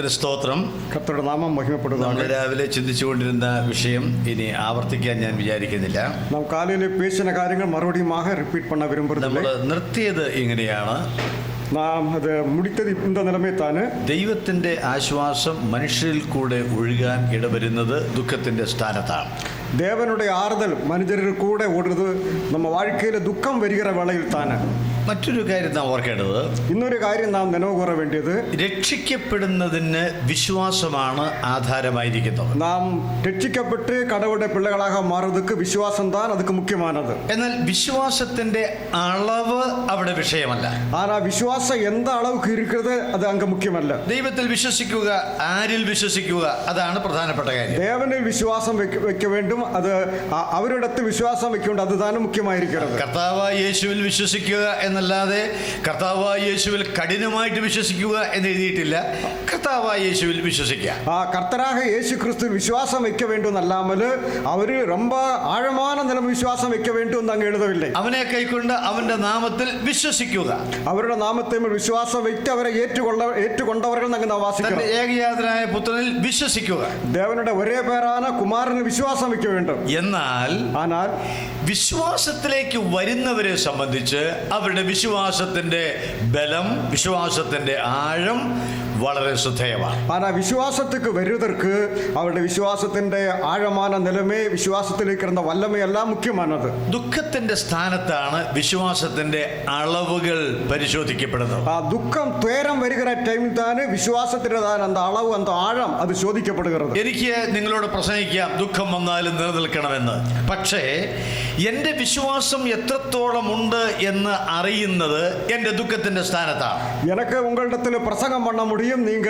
ദൈവത്തിന് സ്തോത്രം. കർത്തരുടെ നാമം മഹിമപ്പെടുന്നു. നമ്മൾ രാവിലെ ചിന്തിച്ചുകൊണ്ടിരുന്ന വിഷയം ഇനി ആവർത്തിക്കാൻ ഞാൻ വിചാരിക്കുന്നില്ല. നാം കാലയിലെ പേശിന കാര്യങ്ങൾ മറുപടിയുமாக റിപ്പീറ്റ് பண்ண விரும்புறதில்லை. നമ്മൾ നിർത്തിയത് ഇങ്ങനെയാണ്. നാം അത് മുടിത്തത് இந்த നിലമേ താന്. ദൈവത്തിന്റെ ആശ്വാസം മനുഷ്യരിൽ കൂടെ ഒഴുകാൻ ഇടവരുന്നത് ദുഃഖത്തിന്റെ സ്ഥാനത്താണ്. ദേവനുடைய ആറുതൽ മനുഷ്യരിൽ കൂടെ ഓടുന്നത് നമ്മ வாழ்க்கையில ദുഃഖം വരികിற വേളയിൽ താന്. മറ്റൊരു കാര്യം നാം ഓർക്കേണ്ടത്, ഇന്നൊരു കാര്യം നാം നിனைவு കൂറ വേണ്ടിയത്, രക്ഷിക്കപ്പെടുന്നതിന് വിശ്വാസമാണ് ആധാരമായിരിക്കുന്നത്. നാം രക്ഷിക്കപ്പെട്ട് കടവുടെ പിള്ളകളാக മാറുന്നതിന് വിശ്വാസം താൻ അതുക്ക് മുഖ്യമാനത്. എന്നാൽ വിശ്വാസത്തിന്റെ അളവ് അവിടെ വിഷയമല്ല. ആനാ വിശ്വാസം എന്ത് അളവുക്ക് ഇരിക്കുന്നത് അത് അങ്ങ് മുഖ്യമല്ല. ദൈവത്തിൽ വിശ്വസിക്കുക, ആരിൽ വിശ്വസിക്കുക, അതാണ് പ്രധാനപ്പെട്ട കാര്യം. ദേവനിൽ വിശ്വാസം വെക്ക വേണ്ടും, അത് അവരിടത്ത് വിശ്വാസം വെക്കേണ്ട, അതാണ് മുഖ്യമായിരിക്കുന്നത്. കർത്താവായ യേശുവിൽ വിശ്വസിക്കുക എന്നല്ലാതെ കർത്താവായ യേശുവിൽ കഠിനമായിട്ട് വിശ്വസിക്കുക എന്ന് എഴുതിയിട്ടില്ല. കർത്താവായ യേശുവിൽ വിശ്വസിക്കുക. കർത്തരാக യേശു ക്രിസ്തു വിശ്വാസം വെക്ക വേണ്ടും അല്ലാമല് അവര് ரொம்ப ആഴமான നിലം വിശ്വാസം വെക്ക വേണ്ടും എന്ന് അങ്ങ് എഴുതവില്ലേ. അവനെ കൈക്കൊണ്ട് അവന്റെ നാമത്തിൽ വിശ്വസിക്കുക. അവരുടെ നാമത്തെ വിശ്വാസം വെച്ച് അവരെ ഏറ്റുകൊണ്ടവர்கள் അങ്ങ് വാസിക്കണം. ഏകജാതനായ പുത്രനിൽ വിശ്വസിക്കുക. ദേവനുടെ ഒരേ പേരാണ് കുമാരന് വിശ്വാസം വെക്ക വേണ്ടും. എന്നാൽ വിശ്വാസത്തിലേക്ക് വരുന്നവരെ സംബന്ധിച്ച് അവരുടെ വിശ്വാസത്തിന്റെ ബലം, വിശ്വാസത്തിന്റെ ആഴം വളരെ ശ്രദ്ധേയമാണ്. ആനാ വിശ്വാസത്തിക്ക് വരുന്നവർക്ക് അവരുടെ വിശ്വാസത്തിന്റെ ആഴமான നിലമേ, വിശ്വാസത്തിലേക്ക് ഇരുന്ന വല്ലമയെല്ലാം മുഖ്യമാണത്. ദുഃഖത്തിന്റെ സ്ഥാനത്താണ് വിശ്വാസത്തിന്റെ അളവുകൾ പരിശോധിക്കപ്പെടുന്നത്. ദുഃഖം തുയരം വരുകിற ടൈമിൽ താന് വിശ്വാസത്തിന്റെ அந்த അളവ്, அந்த ആഴം അത് ശോധിക്കപ്പെടുகிறது. എനിക്ക് നിങ്ങളോട് പ്രസംഗിക്കാം ദുഃഖം വന്നാലും നിലനിൽക്കണമെന്ന്. പക്ഷേ എൻ്റെ വിശ്വാസം എത്രത്തോളം ഉണ്ട് എന്ന് അറിയുന്നത് എൻ്റെ ദുഃഖത്തിന്റെ സ്ഥാനത്താണ്. எனக்கு உங்களிடத்தில் பிரசங்கம் பண்ண முடியும், நீங்க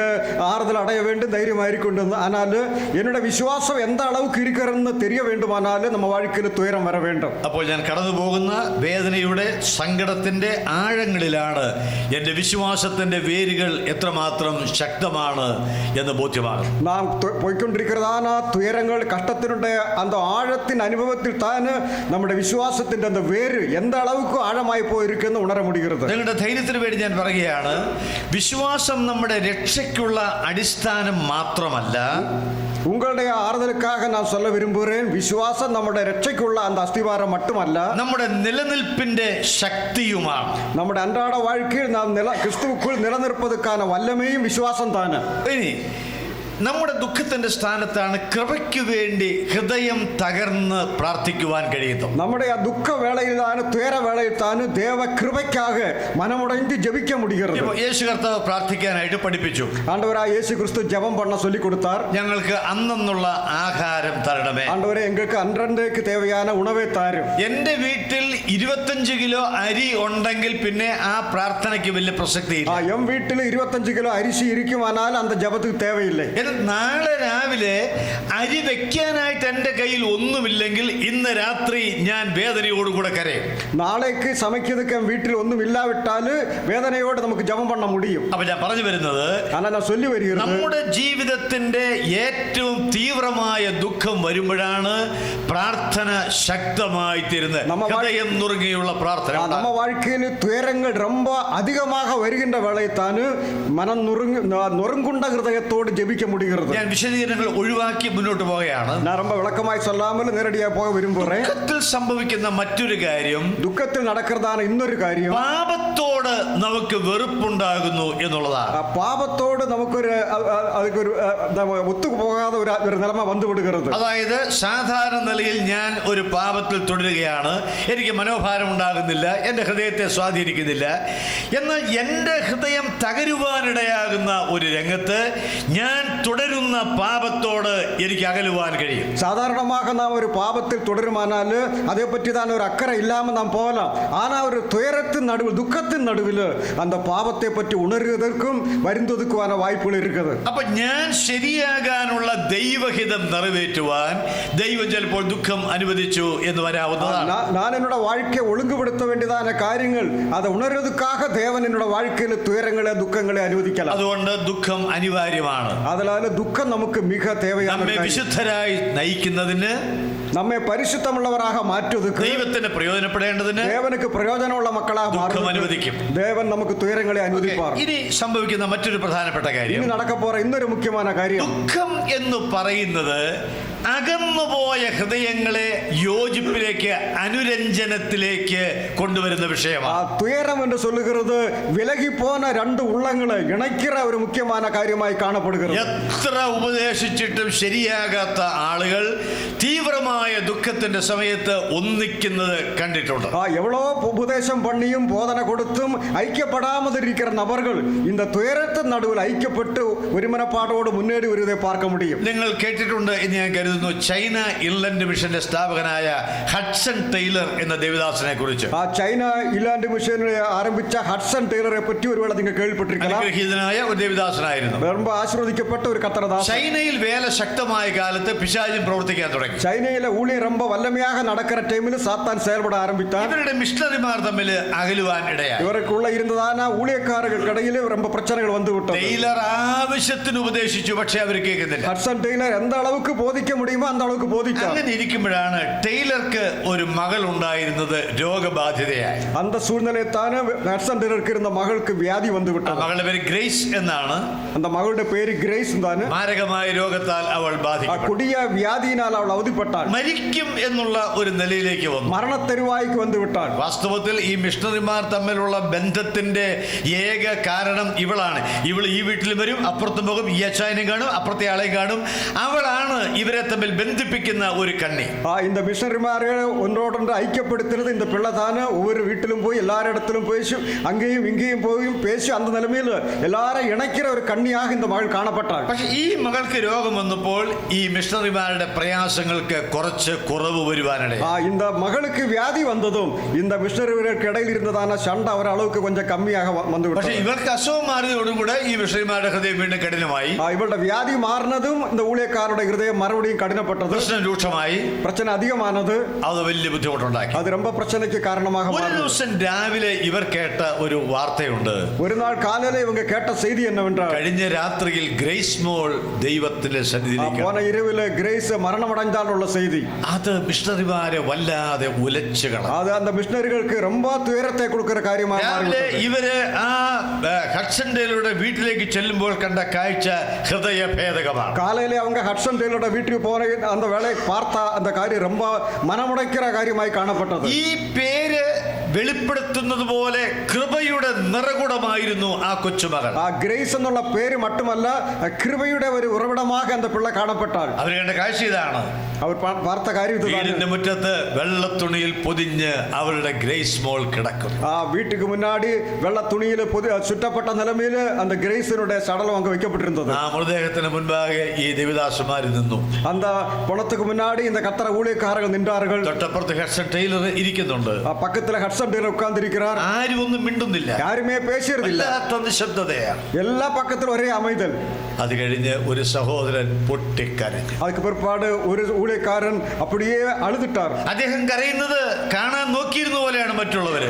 ஆறுதல் அடைய வேண்டும், தைரியமாயிருக்கும். ஆனால் என்னோட விசுவாசம் எந்த அளவுக்கு இருக்கிறதுன்னு தெரிய வேண்டுமானாலும் நம்ம வாழ்க்கையில் துயரம் வர வேண்டும். അപ്പോൾ ഞാൻ കടന്നു പോകുന്ന വേദനയുടെ, സങ്കടത്തിന്റെ ആഴങ്ങളിലാണ് എൻ്റെ വിശ്വാസത്തിന്റെ വേരുകൾ എത്രമാത്രം ശക്തമാണ് എന്ന് ബോധ്യമാകും. നാം പോയിക്കൊണ്ടിരിക്കുന്നതാണ് തുയരങ്ങൾ, കഷ്ടത്തിനുടെ அந்த ആഴത്തിൻ അനുഭവത്തിൽ താന് നമ്മുടെ വിശ്വാസത്തിന്റെ அந்த വേര് എന്ത് அளவுக்கு ആഴമായി പോയിരിക്കുന്നു ഉണര முடிகிறது. നിങ്ങളുടെ ധൈര്യത്തിന് വേണ്ടി ഞാൻ പറയുകയാണ്, വിശ്വാസം നമ്മുടെ രക്ഷയ്ക്കുള്ള അടിസ്ഥാനം മാത്രമല്ല. உங்களுடைய ஆறுதலுக்காக நான் சொல்ல விரும்புகிறேன், விசுவாசம் நம்முடைய രക്ഷയ്ക്കുള്ള அந்த അസ്ഥിവാരം மட்டுமല്ല, നമ്മുടെ നിലനിൽപ്പിന്റെ ശക്തിയുമാണ്. നമ്മുടെ അன்றாட வாழ்க்கையில் நாம் ക്രിസ്തുവുക്കുள் നിലനിൽപ്പதற்கான വല്ലമയും വിശ്വാസം താന്. ഇനി നമ്മുടെ ദുഃഖത്തിന്റെ സ്ഥാനത്താണ് കൃപയ്ക്ക് വേണ്ടി ഹൃദയം തകർന്ന് പ്രാർത്ഥിക്കുവാൻ കഴിയുന്നു. നമ്മുടെ ആ ദുഃഖവേളയിലാണ്, തുയരവേളയിലാണ് ദേവ കൃപയ്ക്കാக മനമുടഞ്ഞ് ജപിക്ക முடிகிறது. യേശു കർത്താവ് പ്രാർത്ഥിക്കാനായിട്ട് പഠിപ്പിച്ചു. ആണ്ടവരായ യേശു ക്രിസ്തു ജപം பண்ண சொல்லி கொடுத்தார். ഞങ്ങൾക്ക് അന്നുള്ള ആഹാരം തരണമേ. ആണ്ടവരെ എങ്ങൾക്ക് അன்றേക്ക് தேவையான ഉണവേ താരും. എന്റെ വീട്ടിൽ 25 കിലോ അരി ഉണ്ടെങ്കിൽ പിന്നെ ആ പ്രാർത്ഥനയ്ക്ക് വലിയ പ്രസക്തിയില്ല. എം വീട്ടിൽ 25 കിലോ അരിശി ഇരിക്കുമാനാൽ அந்த ജപத்துக்கு தேவையில்லை. നാളെ രാവിലെ അരി വെക്കാനായിട്ട് എൻ്റെ കയ്യിൽ ഒന്നുമില്ലെങ്കിൽ ഇന്ന് രാത്രി ഞാൻ വേദനയോടുകൂടെ കരയും. നാളേക്ക് സமைக்கிறதுக்கு വീട്ടിൽ ഒന്നും ഇല്ലാവിട്ടാൽ വേദനയോടെ നമുക്ക് ജപം பண்ண முடியும். അപ്പൊ ഞാൻ പറഞ്ഞു വരുന്നത്, നമ്മുടെ ജീവിതത്തിന്റെ ഏറ്റവും തീവ്രമായ ദുഃഖം വരുമ്പോഴാണ് പ്രാർത്ഥന ശക്തമായി തീരുന്നത്. ഹൃദയം നുറുങ്ങിയുള്ള പ്രാർത്ഥന. നമ്മ வாழ்க்கையில் துயரங்கள் ரொம்ப அதிகமாக வருகின்ற வேளையில்தான் மனம் நொறுங்குண்ட ഹൃദയത്തോട് ജപിക്ക முடிகிறது. ഞാൻ വിശദീകരണങ്ങൾ ഒഴിവാക്കി മുന്നോട്ട് പോവുകയാണ്. ഞാൻ ரொம்ப വിളക്കമായി சொல்லாமல் നേരടിയായി പോക വരുമ്പോഴേ, ദുഃഖത്തിൽ സംഭവിക്കുന്ന മറ്റൊരു കാര്യം, ദുഃഖത്തിൽ നടക്കുന്നതാണ് ഇന്നൊരു കാര്യം, പാപത്തോട് നമുക്ക് വെറുപ്പുണ്ടാകുന്നു എന്നുള്ളതാണ്. പാപത്തോട് നമുക്കൊരു ഒത്തുപോകാതെ ഒരു നിലമ വന്നുവിടുகிறது. അതായത് സാധാരണ നിലയിൽ ഞാൻ ഒരു പാപത്തിൽ തുടരുകയാണ്, എനിക്ക് മനോഭാരം ഉണ്ടാകുന്നില്ല, എൻ്റെ ഹൃദയത്തെ സ്വാധീനിക്കുന്നില്ല. എന്നാൽ എൻ്റെ ഹൃദയം തകരുവാനിടയാകുന്ന ഒരു രംഗത്ത് ഞാൻ തുടരുന്ന പാപത്തോട് എനിക്ക് അകലുവാൻ കഴിയും. സാധാരണமாக നാം ഒരു പാപത്തിൽ തുടരുമാനാൽ അതേപ്പറ്റി താൻ ഒരു അക്കறை ഇല്ലാமல் നാം പോകலாம். ആനാ ഒരു തുയരത്തിൻ നടുവിൽ, ദുഃഖത്തിൻ നടുവിൽ அந்த പാപത്തെ പറ്റി ഉണരുവதற்கும் വരുന്നതുക്കുവാന വായ്പകൾ ഇരിക്കുന്നത്. അപ്പൊ ഞാൻ ശരിയാകാനുള്ള ദൈവഹിതം നിറവേറ്റുവാൻ ദൈവം ചിലപ്പോൾ ദുഃഖം അനുവദിച്ചു എന്ന് വരാവുന്നതാണ്. ഞാൻ എന്നോட வாழ்க்கையை ஒழுங்குபடுத்த வேண்டியதான കാര്യങ്ങൾ അത് ഉണരുവதற்காக ദേവൻ എന്നോட வாழ்க்கைയിൽ തുയരങ്ങളെ, ദുഃഖങ്ങളെ അനുവദിക്കണം. അതുകൊണ്ട് ദുഃഖം അനിവാര്യമാണ്. അതിനാൽ ദുഃഖം നമുക്ക് മിക തേവയാണ്. നമ്മെ വിശുദ്ധരായി നയിക്കുന്നതിന് നമ്മെ പരിശുദ്ധമുള്ളവരാக മാറ്റുവதற்கு ദൈവത്തിന് പ്രയോജനപ്പെടേണ്ടതിന് ദേവനുക്ക് പ്രയോജനമുള്ള മക്കളാக ദുഃഖം അനുവദിക്കും. ദേവൻ നമുക്ക് തുയരങ്ങളെ അനുവദിപ്പാർ. ഇനി സംഭവിക്കുന്ന മറ്റൊരു പ്രധാനപ്പെട്ട കാര്യം, ഇനി നടക്ക പോற ഇന്നൊരു മുഖ്യமான കാര്യം, ദുഃഖം എന്ന് പറയുന്നത് അകന്നുപോയ ഹൃദയങ്ങളെ യോജിപ്പിലേക്ക്, അനുരഞ്ജനത്തിലേക്ക് കൊണ്ടുവരുന്ന വിഷയമാണ്. തുയരം എന്ന് சொல்லுகிறது വിലകി പോന രണ്ട് ഉള്ളങ്ങളെ ഇണയ്ക്കിற ഒരു മുഖ്യமான കാര്യമായി കാണപ്പെടുகிறது. എത്ര ഉപദേശിച്ചിട്ടും ശരിയാകാത്ത ആളുകൾ തീവ്രമായ ദുഃഖത്തിന്റെ സമയത്ത് ഒന്നിക്കുന്നത് കണ്ടിട്ടുണ്ട്. എവ്വളോ ഉപദേശം പണിയും ബോധന കൊടുത്തും ഐക്യപ്പെടാമതിരിക്കുന്ന നബറുകൾ இந்த തുയരത്തിൻ നടുവിൽ ഐക്യപ്പെട്ട് ഒരുമനപ്പാടോട് മുന്നേറി വരുവதை பார்க்க முடியும். നിങ്ങൾ കേട്ടിട്ടുണ്ട് എന്ന് ഞാൻ കരുതുന്നു, ചൈന ഇൻലൻഡ് മിഷന്റെ സ്ഥാപകനായ ഹഡ്സൺ ടെയ്ലർ എന്ന ദേവദാസനെ കുറിച്ച്. ചൈന ഇൻലാൻഡ് മിഷൻ ആരംഭിച്ച ഹഡ്സൺ ടെയ്ലറെ പറ്റി ഒരുവേള നിങ്ങൾ കേൾപ്പെട്ടിരിക്കണം. അനുഗ്രഹീതനായ ഒരു ദേവദാസനായിരുന്നു. ரொம்ப ആശീർവദിക്കപ്പെട്ട ഒരു കർത്തദാസൻ. ചൈനയിൽ വേല ശക്തമായ കാലത്ത് പിശാചും പ്രവർത്തിക്കാൻ തുടങ്ങി. ചൈനയിലെ ഊഴിയം ரொம்ப വല്ലമയാക നടക്കുന്ന ടൈമിൽ സാത്താൻ செயல்பட ആരംഭിച്ചാൻ. ഇവരുടെ മിഷണറിമാർ തമ്മിൽ അകലുവാൻ ഇടയായി. ഇവർക്കുള്ള ഇരുന്നതാണ് ഊഴിയക്കാർക്കിടയിൽ ரொம்ப പ്രശ്നങ്ങൾ വന്നുവിട്ടത്. ടെയ്ലർ ആവശ്യത്തിന് ഉപദേശിച്ചു, പക്ഷെ അവർ കേൾക്കുന്നില്ല. ഹഡ്സൺ ടെയ്ലർ എന്ത് അളവുക്ക് ബോധിക്ക മുടിയുമോ അന്ത അളവുക്ക് ബോധിച്ചു. അങ്ങനെ ഇരിക്കുമ്പോഴാണ് ടെയ്ലർക്ക് ഒരു മകൾ ഉണ്ടായിരുന്നത് രോഗബാധിതയായി. അന്ത സൂழ்நிலையில் தானே ഹഡ്സൺ ടെയ്ലർക്ക് ഇരുന്ന മകൾക്ക് വ്യാധി വന്നുവിട്ടത്. മകളുടെ പേര് ഗ്രേസ് എന്നാണ്. அந்த മകളുടെ പേര് ഗ്രേസ് എന്നാണ്. മാരകമായ രോഗത്താൽ അവൾ ബാധിക്കപ്പെട്ടു. കൊടിയ വ്യാധിയിനാൽ അവൾ അവധിപ്പെട്ടാൾ. മരിക്കും എന്നുള്ള ഒരു നിലയിലേക്ക് വന്നു. മരണത്തെരുവായിക്ക് വന്നുവിട്ടാൾ. വാസ്തവത്തിൽ ഈ മിഷണറിമാർ തമ്മിലുള്ള ബന്ധത്തിന്റെ ഏക കാരണം ഇവളാണ്. ഇവൾ ഈ വീട്ടിൽ വരും, അപ്പുറത്തും പോകും, ഈ അച്ചായനും കാണും, അപ്പുറത്തെ ആളെ കാണും. അവളാണ് ഇവരെ തമ്മിൽ ബന്ധിപ്പിക്കുന്ന ഒരു കണ്ണി. இந்த மிஷனரிமாரை ஒன்றோடொன்று ஐக்கியப்படுத்துறது இந்த பிள்ளை தானே. ஒவ்வொரு வீட்டிலும் போய் எல்லாரிடத்திலும் பேசி அங்கேயும் இங்கேயும் போய் பேசி அந்த நிலைமையில் எல்லாரும் இணைக்கிற ஒரு கண்ணியாக இந்த மகள் காணப்பட்டாள். പക്ഷേ ഈ മകൾക്ക് രോഗം വന്നപ്പോൾ ഈ മിഷണറിമാരുടെ പ്രയാസങ്ങൾക്ക് കുറച്ച് കുറവ് വരുവാനിടയായി. இந்த மகளுக்கு வியாதி வந்ததும் இந்த மிஷனரிகளுக்கு இடையில் இருந்ததான சண்டை ஒரு அளவுக்கு கொஞ்சம் கம்மியாக வந்துவிட்டது. പക്ഷേ ഇവർക്ക് അസുഖം മാറിയതോടും കൂടെ ഈ മിഷണറിമാരുടെ ഹൃദയം വീണ്ടും കഠിനമായി. ഇവളുടെ വ്യാധി മാറുന്നതും இந்த ஊழியக்காரருடைய ഹൃദയം മറുപടിയും കഠിനപ്പെട്ടത്. പ്രശ്നം രൂക്ഷമായി. പ്രശ്നം അധികമാനത്. അത് വലിയ ബുദ്ധിമുട്ടുണ്ടാക്കി. അത് ரொம்ப പ്രശ്നಕ್ಕೆ കാരണமாக ഒരു ദിവസം രാവിലെ ഇവർ കേട്ട ഒരു വാർത്തയുണ്ട്. ഒരു നാൾ കാലയിലെ ഇവங்க കേട്ട செய்தி என்னவென்றால், കഴിഞ്ഞ രാത്രിയിൽ ഗ്രേസ് മോൾ ദൈവത്തിന്റെ സന്നിധിയിലേക്ക് പോன இரவிலே கிரேஸ் மரணமடைந்தாലുള്ള செய்தி. അത് മിഷണറിമാരെ വല്ലാതെ ഉലച്ചു കളഞ്ഞു. അത് அந்த മിഷണറികൾക്ക് ரொம்ப തുയരത്തെ കൊടുക്കുന്ന കാര്യമായി മാറി. ഇവര് ആ ഹഡ്സൺ ടെയ്ലറുടെ വീട്ടിലേക്ക് ചെല്ലുമ്പോൾ കണ്ട കാഴ്ച ഹൃദയഭേദകമാണ്. കാലയിലെ அவங்க ഹഡ്സൺ ടെയ്ലറുടെ വീട്ടിൽ പോയ அந்த வேளை பார்த்த அந்த காரியம் ரொம்ப മനമുടയ്ക്കുന്ന കാര്യമായി കാണപ്പെട്ടത്. ഈ പേര് വെളിപ്പെടുത്തുന്നത് പോലെ കൃപയുടെ നിറകുടമായിരുന്നു ആ കൊച്ചുമകൾ. ആ ഗ്രേസ് എന്നുള്ള പേര് മറ്റുമല്ല, കൃപയുടെ ഒരു ഉറവിടமாக அந்த പിള്ള കാണപ്പെട്ടാൾ. അവർ കണ്ട കാഴ്ച ഇതാണ്. അവർ പാർത്ത കാര്യം വീടിന്റെ മുറ്റത്ത് വെള്ളത്തുണിയിൽ പൊതിഞ്ഞ് അവരുടെ ഗ്രേസ് മോൾ കിടക്കും. ആ വീട്ടുക്ക് മുന്നാടി വെള്ള തുണിയിൽ ചുറ്റപ്പെട്ട നിലമയിൽ அந்த ഗ്രേസിനുടെ സടലം അങ്ങ് വെക്കപ്പെട്ടിരുന്നത്. ആ മൃതദേഹത്തിന് മുൻപാകെ ഈ ദേവദാസന്മാർ നിന്നു. அந்த പണത്തുക്ക് മുന്നാടി இந்த കത്തറ ஊழியக்காரர்கள் നിன்றார்கள். തൊട്ടപ്പുറത്ത് ഹഡ്സൺ ടെയ്ലർ ഇരിക്കുന്നുണ്ട്. ആ പക്കത്തിലെ ഹഡ്സൺ ടെയ്ലർ ഉட்கார்ந்திருக்கிறார். ആരും ഒന്നും മിണ്ടുന്നില്ല. யாருமே பேசியதில்லை. നിശബ്ദതയാണ്. എല്ലാ പക്കത്തിലും ഒരേ அமைதൽ. അത് കഴിഞ്ഞ് ഒരു സഹോദരൻ പൊട്ടിക്കരഞ്ഞു. அதுக்கு பிற்பாடு ஒரு ஊழியக்காரன் அப்படியே அழுதுட்டார். അദ്ദേഹം കരയുന്നത് കാണാൻ നോക്കിയിരുന്ന പോലെയാണ് മറ്റുള്ളവര്.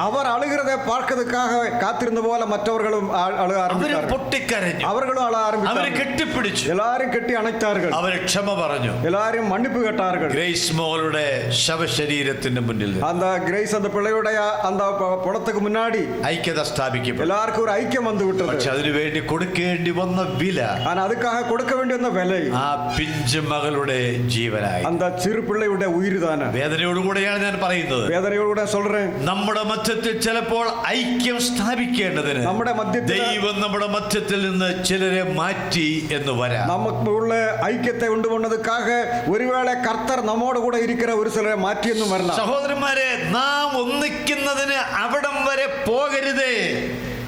അവർ അഴുகிறதை பார்க்கிறதுக்காக കാത്തിരുന്ന പോലെ മറ്റവர்களுം അഴുക ആരംഭിച്ചു. പൊട്ടിക്കരഞ്ഞു. അവர்களும் അഴ ആരംഭിച്ചു. അവരെ കെട്ടിപ്പിടിച്ചു. എല്ലാരും കെട്ടി അണച്ചാர்கள். അവരെ ക്ഷമ പറഞ്ഞു. എല്ലാരും മன்னிப்பு കേട്ടാர்கள். ഗ്രേസ് മോളുടെ ശവശരീരത്തിന്റെ മുന്നിൽ அந்த கிரேஸ் அந்த பிள்ளையுடைய அந்த പണத்துக்கு முன்னாடி ഐക്യത സ്ഥാപിക്കപ്പെട്ടു. എല്ലാവർക്കും ഒരു ഐക്യം വന്നു വിട്ടത്. പക്ഷെ അതിനു വേണ്ടി കൊടുക്കേണ്ടി വന്ന വില, அதுக்காக கொடுக்க வேண்டிய வந்த விலை ആ പിഞ്ചു മകളുടെ ജീവനായി. அந்த சிறு பிள்ளையுடைய உயிர் தான. വേദനയോടുകൂടെയാണ് ഞാൻ പറയുന്നത്. വേദനയോടെ சொல்றேன். നമ്മുടെ മധ്യത്തിൽ ചിലപ്പോൾ ഐക്യം സ്ഥാപിക്കേണ്ടതിന് നമ്മുടെ മധ്യത്തിൽ ദൈവം നമ്മുടെ മധ്യത്തിൽ നിന്ന് ചിലരെ മാറ്റി എന്ന് വരാം. നമുക്കുള്ള ഐക്യത്തെ കൊണ്ടുവന്നതുക്കാக ഒരുവേളை കർത്തർ നമ്മോട് കൂടെ ഇരിക്കുന്ന ഒരു ചിലരെ മാറ്റിയെന്നും വരണം. സഹോദരന്മാരെ, നാം ഒന്നിക്കുന്നതിന് അവിടം വരെ പോകരുതേ.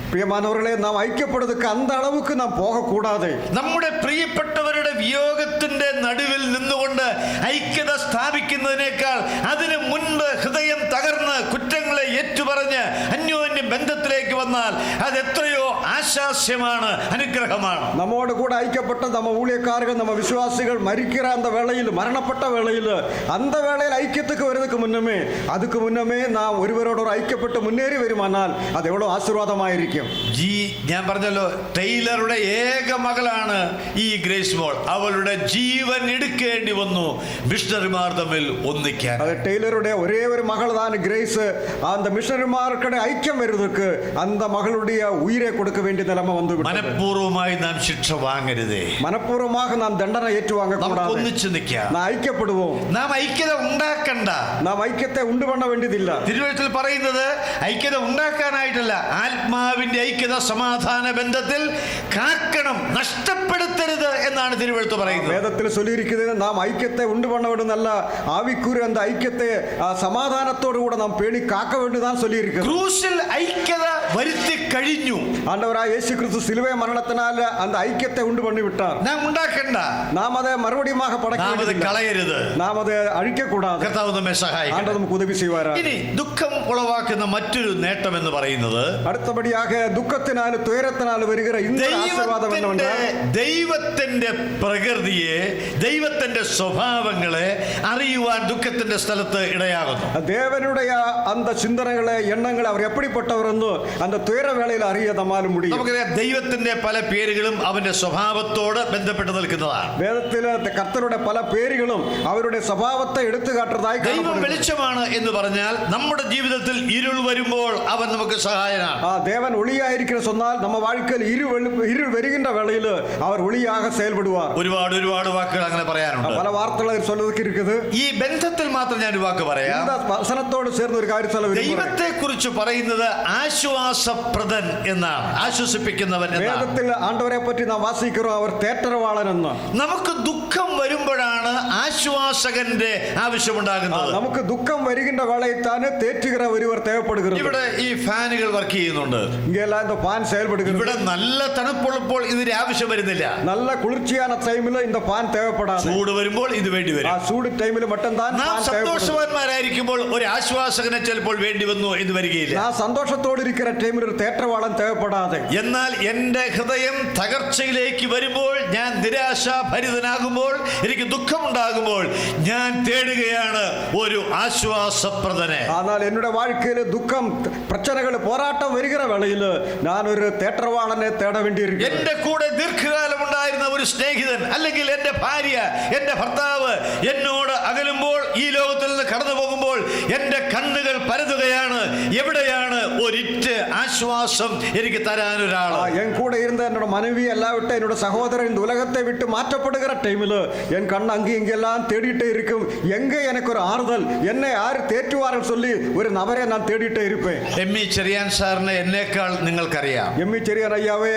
പ്രിയമാനവர்களே, നാം ഐക്യപ്പെടുന്നതുക്ക് അന്ത അളവുക്ക് നാം പോകക്കൂടാതെ നമ്മുടെ പ്രിയപ്പെട്ടവരുടെ വിയോഗത്തിന്റെ നടുവിൽ നിന്നുകൊണ്ട് ഐക്യത സ്ഥാപിക്കുന്നതിനേക്കാൾ അതിന് മുൻപ് ഹൃദയം തകർന്ന് കുറ്റങ്ങളെ ഏറ്റുപറഞ്ഞ് അന്യോന്യ ബന്ധത്തിലേക്ക് വന്നാൽ അത് എത്രയോ ആശാസ്യമാണ്, അനുഗ്രഹമാണ്. നമ്മോട് കൂടെ ஐக்கியப்பட்ட நம்ம ஊழியக்காரர்கள் நம்ம விசுவாசிகள் மரிக்கிற அந்த வேளையில் மரணப்பட்ட வேளையில் அந்த வேளையில் ஐக்கியத்துக்கு வருவதற்கு முன்னமே நாம் ஒருவரோடு ஒரு ஐக்கியப்பட்டு முன்னேறி வருமானால் அது எவ்வளவு ஆசீர்வாதமாயிருக்கும். ഞാൻ പറഞ്ഞല്ലോ, ടൈലറുടെ ഏക മകളാണ് ഈ ഗ്രേസ് മോൾ. അവളുടെ ജീവൻ എടുക്കേണ്ടി വന്നു മിഷണറിമാർ തമ്മിൽ ഒന്നിക്കാൻ. അത് ടൈലറുടെ ഒരേ ഒരു മകൾ தான் கிரேஸ். அந்த மிஷனரிமார்க்கட ஐக்கியம் வருவதற்கு அந்த மகளுடைய உயிரை கொடுக்க வேண்டிய நிலைமை வந்து விட்டது. മനഃപൂർവ്വമായി നാം ശിക്ഷ വാങ്ങരുതേ. മനഃപൂർവ്വமாக നാം ദണ്ഡന ഏറ്റുവാങ്ങ കൂടാതെ ഒന്നിച്ചു നിൽക്കാം. നാം ഐക്യപ്പെടുவோம். നാം ഐക്യത ഉണ്ടാക്കണ്ട. നാം ഐക്യത്തെ ഉണ്ടു പണ്ണ വേണ്ടിയതില്ല. തിരുവചനത്തിൽ പറയുന്നത് ഐക്യത ഉണ്ടാക്കാനായിട്ടല്ല, ആത്മാവിന്റെ ഐക്യത സമാധാന ബന്ധത്തിൽ കാക്കണം, നഷ്ടപ്പെടുത്തരുത് എന്നാണ് തിരുവചനം പറയുന്നത്. വേദത്തിൽ சொல்லியிருக்கிறது നാം ഐക്യത്തെ ഉണ്ടു പണ്ണ വേണ്ടുന്നല്ല, ആവിക്കുரிய அந்த ஐக்கியத்தை സമാധാനത്തോടു കൂടെ നാം പേണി കാക്ക വേണ്ടിയതാണ് சொல்லியிருக்கிறது. ക്രൂശിൽ ഐക്യത വരുത്തി കഴിഞ്ഞു. ആണ്ടവരായ യേശു ക്രിസ്തു സിലുവ മരണത്തിനാൽ அந்த ஐக்கியத்தை உண்டு பண்ணி விட்டார். നാം ഉണ്ടാക്കണ്ട. നാം അത് മറുപടിയുமாக പടക്കരുത്, കളയരുത്, നാം അത് അഴിക്ക കൂടാതെ. കർത്താവ് നമ്മെ സഹായിക്കട്ടെ. ആണ്ടവർ നമുക്ക് ഉദവി ചെയ്യുവാനായി. ഇനി ദുഃഖം ഉളവാക്കുന്ന മറ്റൊരു നേട്ടം എന്ന് പറയുന്നത്, അടുത്തപടിയാக ദുഃഖത്തിനാൽ തുയരത്തിനാൽ വരുகிற இந்த ആശീർവാദം என்னவென்றால், ദൈവത്തിന്റെ പ്രകൃതിയെ, ദൈവത്തിന്റെ സ്വഭാവങ്ങളെ അറിയുവാൻ ദുഃഖത്തിന്റെ സ്ഥലത്ത് ഇടയാകുന്നു. தேவனுடைய அந்த சிந்தனைகளை எண்ணங்களை அவர் எப்படிப்பட்டவர் என்று அந்த துயர வேளையில் அறிய நம்மால் முடியும். നമുക്കറിയാം, ദൈവത്തിന്റെ പല പേരുകളും അവന്റെ സ്വഭാവത്തോട് ബന്ധപ്പെട്ട് നിൽക്കുന്നതാണ്. വേദത്തിലെ കർത്തരുടെ പല പേരുകളും അവരുടെ സ്വഭാവത്തെ എടുത്തു കാട്ടുന്നതായി കാണപ്പെടുന്നു. ദൈവം വെളിച്ചമാണ് എന്ന് പറഞ്ഞാൽ നമ്മുടെ ജീവിതത്തിൽ ഇരുൾ വരുമ്പോൾ അവൻ നമുക്ക് സഹായനാണ്. தேவன் ஒளியாயிருக்கிற சொன்னால் நம்ம வாழ்க்கையில் இருள் வருகின்ற வேளையில் அவர் ஒளியாக செயல்படுவார். ഒരുപാട് വാക്കുകൾ അങ്ങനെ പറയാനുണ്ട്. പല വാർത്തകൾ சொல்வதற்கு இருக்குது. ഈ ബന്ധത്തിൽ മാത്രം ഞാൻ ഒരു വാക്ക് പറയാം. இந்த വസനത്തോട് ചേർന്ന് ഒരു കാര്യം சொல்ல വിരുമ്പുന്നു. ദൈവത്തെ കുറിച്ച് പറയുന്നത് ആശ്വാസപ്രദൻ എന്നാണ്, ആശ്വസിപ്പിക്കുന്നവൻ എന്നാണ്. വേദത്തിൽ ആണ്ടവരെ പറ്റി നാം വാസിக்கிறோம், അവർ തേറ്റരവാളൻ എന്ന്. നമുക്ക് ദുഃഖം വരുമ്പോഴാണ് ആശ്വാസകന്റെ ആവശ്യമുണ്ടാകുന്നത്. നമുക്ക് ദുഃഖം വരുகின்ற വേളയിലാണ് തേറ്റുகிற ഒരുവർ தேவைப்படுகிறது. ഇവിടെ ഈ ഫാനുകൾ വർക്ക് ചെയ്യുന്നുണ്ട്. ഇങ്ങെല്ലാം இந்த ഫാൻ செயல்படுகிறது. ഇവിടെ നല്ല തണുപ്പുള്ളപ്പോൾ ഇതിന്റെ ആവശ്യം വരുന്നില്ല. നല്ല കുളിർച്ചயான ടൈമിൽ இந்த ഫാൻ தேவைப்படாது. ചൂട് വരുമ്പോൾ ഇത് വേണ്ടി വരും. ആ ചൂട് ടൈമിൽ മറ്റെന്താ നാം സന്തോഷവാന്മാരായിരിക്കുമ്പോൾ ഒരു ആശ്വാസകനെ ചിലപ്പോൾ വേണ്ടി വന്നു എന്ന് വരികയില്ല. ആ സന്തോഷത്തോടെ ഇരിക്കുന്ന ടൈമിൽ ഒരു തേറ്റരവാളൻ தேவைப்படாது. എന്നാൽ എന്റെ ഹൃദയം തകർച്ചയിലേക്ക് വരുമ്പോൾ, ഞാൻ നിരാശാഭരിതനാകുമ്പോൾ, എനിക്ക് ദുഃഖമുണ്ടാകുമ്പോൾ ഞാൻ തേടുകയാണ് ഒരു ആശ്വാസപ്രദനെ. ஆனால் என்னுடைய வாழ்க்கையில் துக்கம் பிரச்சனைகள் போராட்டம் வருகிற வேளையில் நான் ஒரு தேற்றவாளனை தேட வேண்டியிருக்கிறது. എന്റെ കൂടെ ദീർഘകാലം ഉണ്ടായിരുന്ന ഒരു സ്നേഹിതൻ, അല്ലെങ്കിൽ എന്റെ ഭാര്യ, എന്റെ ഭർത്താവ് എന്നോട് അകലുമ്പോൾ, ഈ ലോകത്തിൽ നിന്ന് കടന്നു പോകുമ്പോൾ എന്റെ കണ്ണുകൾ പരതുകയാണ്, എവിടെയാണ് ഒരിറ്റ് ആശ്വാസം എനിക്ക് തരാൻ ഒരാൾ. என் கூட இருந்த என்னோட மனைவி எல்லாவிட்ட என்னோட சகோதரன் இந்த உலகத்தை விட்டு மாற்றப்படுகிற டைமில் என் கண் அங்கே இங்கெல்லாம் தேடிட்டே இருக்கும். எங்கே எனக்கு ஒரு ஆறுதல், என்னை யார் தேற்றுவார்கள் சொல்லி ஒரு நபரை நான் தேடிட்டே இருப்பேன். എം.ഇ. ചെറിയാൻ സാറിനെ എന്നേക്കാൾ നിങ്ങൾക്കറിയാം. எம்.இ. ചെറിയാൻ ஐயாவே,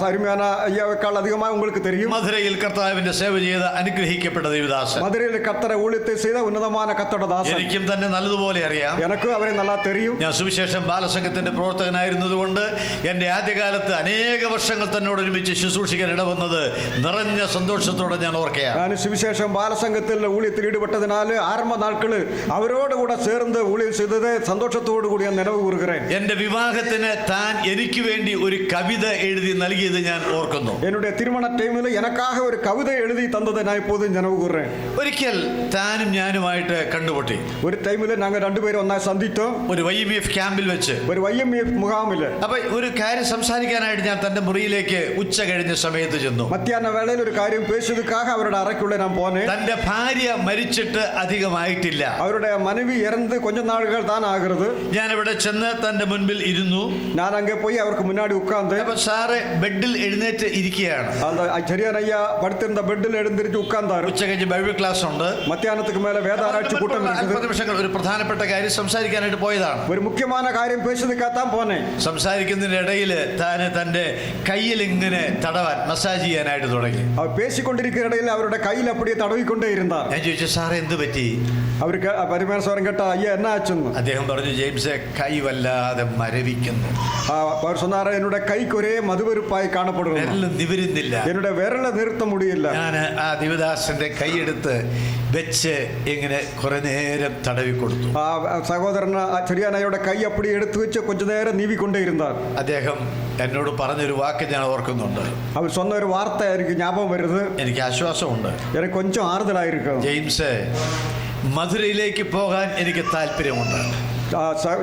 அருமையான ஐயாவுக்கால் அதிகமாக உங்களுக்கு தெரியும். മധുരയിൽ കർത്താവിന്റെ സേവ ചെയ്ത അനുഗ്രഹിക്കപ്പെട്ട ദേവദാസൻ. மதுரையில் கர்த்தர ஊழியத்தை செய்த உன்னதமான கர்த்தரோட தாசன். എനിക്കും തന്നെ നല്ലതുപോലെ അറിയാം. எனக்கு അവരെ நல்லா தெரியும். ഞാൻ സുവിശേഷം ബാലസംഘത്തിന്റെ പ്രവർത്തകനായിരുന്നതുകൊണ്ട് എന്റെ ആദ്യകാലത്ത് അനേക വർഷങ്ങൾ തന്നോട് ഒരുമിച്ച് ശുശ്രൂഷിക്കാൻ ഇടവന്നത് നിറഞ്ഞ സന്തോഷത്തോടെ ഞാൻ ഓർക്കുകയാണ്. ഞാൻ സുവിശേഷം ബാലസംഘത്തിൽ ഊഴിയത്തിൽ ഈടുപെട്ടതിനാൽ ആരംഭ നാட்கள் അവരോട് കൂടെ ചേർന്ന് ഊഴിയം ചെയ്തത് സന്തോഷത്തോടു കൂടി ഞാൻ നിലവ് കൂറുகிறேன். എന്റെ വിവാഹത്തിന് താൻ എനിക്ക് വേണ്ടി ഒരു കവിത എഴുതി നൽകിയത് ഞാൻ ഓർക്കുന്നു. என்னுடைய திருமண டைமில் எனக்காக ஒரு கவிதை எழுதி தந்ததை நான் இப்போது நினைவு கூறுறேன். ഒരിക്കൽ താനും ഞാനുമായിട്ട് കണ്ടുപൊട്ടി. ഒരു ടൈമിൽ ഞങ്ങൾ രണ്ടുപേരും ഒന്നായി സന്ധിച്ചു, ഒരു YMF ക്യാമ്പിൽ വെച്ച്, ഒരു YMF മുகாമിൽ. അപ്പൊ ഒരു കാര്യം സംസാരിക്കാനായിട്ട് ഞാൻ തന്റെ മുറിയിലേക്ക് ഉച്ച കഴിഞ്ഞ സമയത്ത് ചെന്നു. മധ്യാഹ്ന വേളയിൽ ഒരു കാര്യം പേശുവதற்காக അവരുടെ അറയ്ക്കുള്ളിൽ ഞാൻ പോനെ. തന്റെ ഭാര്യ മരിച്ചിട്ട് അധികമായിട്ടില്ല. അവരുടെ മനവി ഇറந்து கொஞ்ச നാളുകൾ தான் ആகிறது. ഞാൻ ഇവിടെ ചെന്ന് തന്റെ മുൻപിൽ ഇരുന്നു. ഞാൻ അങ്ങേ പോയി അവർക്ക് മുന്നാടി ഉட்கார்ந்து. അപ്പൊ സാറ് ബെഡിൽ എഴുന്നേറ്റ് ഇരിക്കുകയാണ്. ചെറിയാൻ അയ്യ പടുത്തിരുന്ന ബെഡിൽ എഴുന്നേറ്റ് ഉட்கார்ந்தாரு. ഉച്ച കഴിഞ്ഞ് ബൈബിൾ ക്ലാസ് ഉണ്ട്. മധ്യാഹ്നத்துக்கு മേലെ വേദാരാഴ്ച കൂട്ടം இருக்குது. നിമിഷങ്ങൾ ഒരു പ്രധാനപ്പെട്ട കാര്യം സംസാരിക്കാനായിട്ട് പോയതാണ്. ഒരു മുഖ്യമായ കാര്യം പേശുവதற்காக പോനെ. സംസാരിക്കുന്നതിന്റെ ഇടയിൽ താന് തന്റെ കയ്യിൽ ഇങ്ങനെ തടവാൻ, മസാജ് ചെയ്യാനായിട്ട് തുടങ്ങി. അവർ പേശിക്കൊണ്ടിരിക്കുന്ന ഇടയിൽ അവരുടെ കയ്യിൽ അപ്പടിയെ തടവിക്കൊണ്ടേ ഇരുന്നാർ. ഞാൻ ചോദിച്ചു, സാറേ എന്ത് പറ്റി? അവർക്ക് പരിമാണ സ്വരം കേട്ട അയ്യ എന്നാ ആച്ചെന്ന്. അദ്ദേഹം പറഞ്ഞു, ജെയിംസ് കൈ വല്ലാതെ മരവിക്കുന്നു. അവർ சொன்னாரு, என்னோட கைக்கு ஒரே மதுவெறுப்பாய் காணப்படுகிறது, നിവരുന്നില്ല, என்னோட விரல நிறுத்த முடியல. ഞാൻ ആ ദിവദാസന്റെ കൈയെടുത്ത് വെച്ച് ഇങ്ങനെ കുറെ നേരം തടവി കൊടുത്തു. സഹോദരൻ ചെറിയാനയുടെ കൈ അപ്പടി എടുത്തു വെച്ച് കൊഞ്ചു നേരം നീവിക്കൊണ്ടേ ഇരുന്നാർ. അദ്ദേഹം എന്നോട് പറഞ്ഞൊരു വാക്ക് ഞാൻ ഓർക്കുന്നുണ്ട്. അവർ சொன்ன ഒരു വാർത്തയായിരിക്കും ஞாபகம் വരുന്നത്. എനിക്ക് ആശ്വാസമുണ്ട്. എനിക്ക് കൊഞ്ചം ആറുതലായിരിക്കും. ജെയിംസ്, മധുരയിലേക്ക് പോകാൻ എനിക്ക് താല്പര്യമുണ്ട്.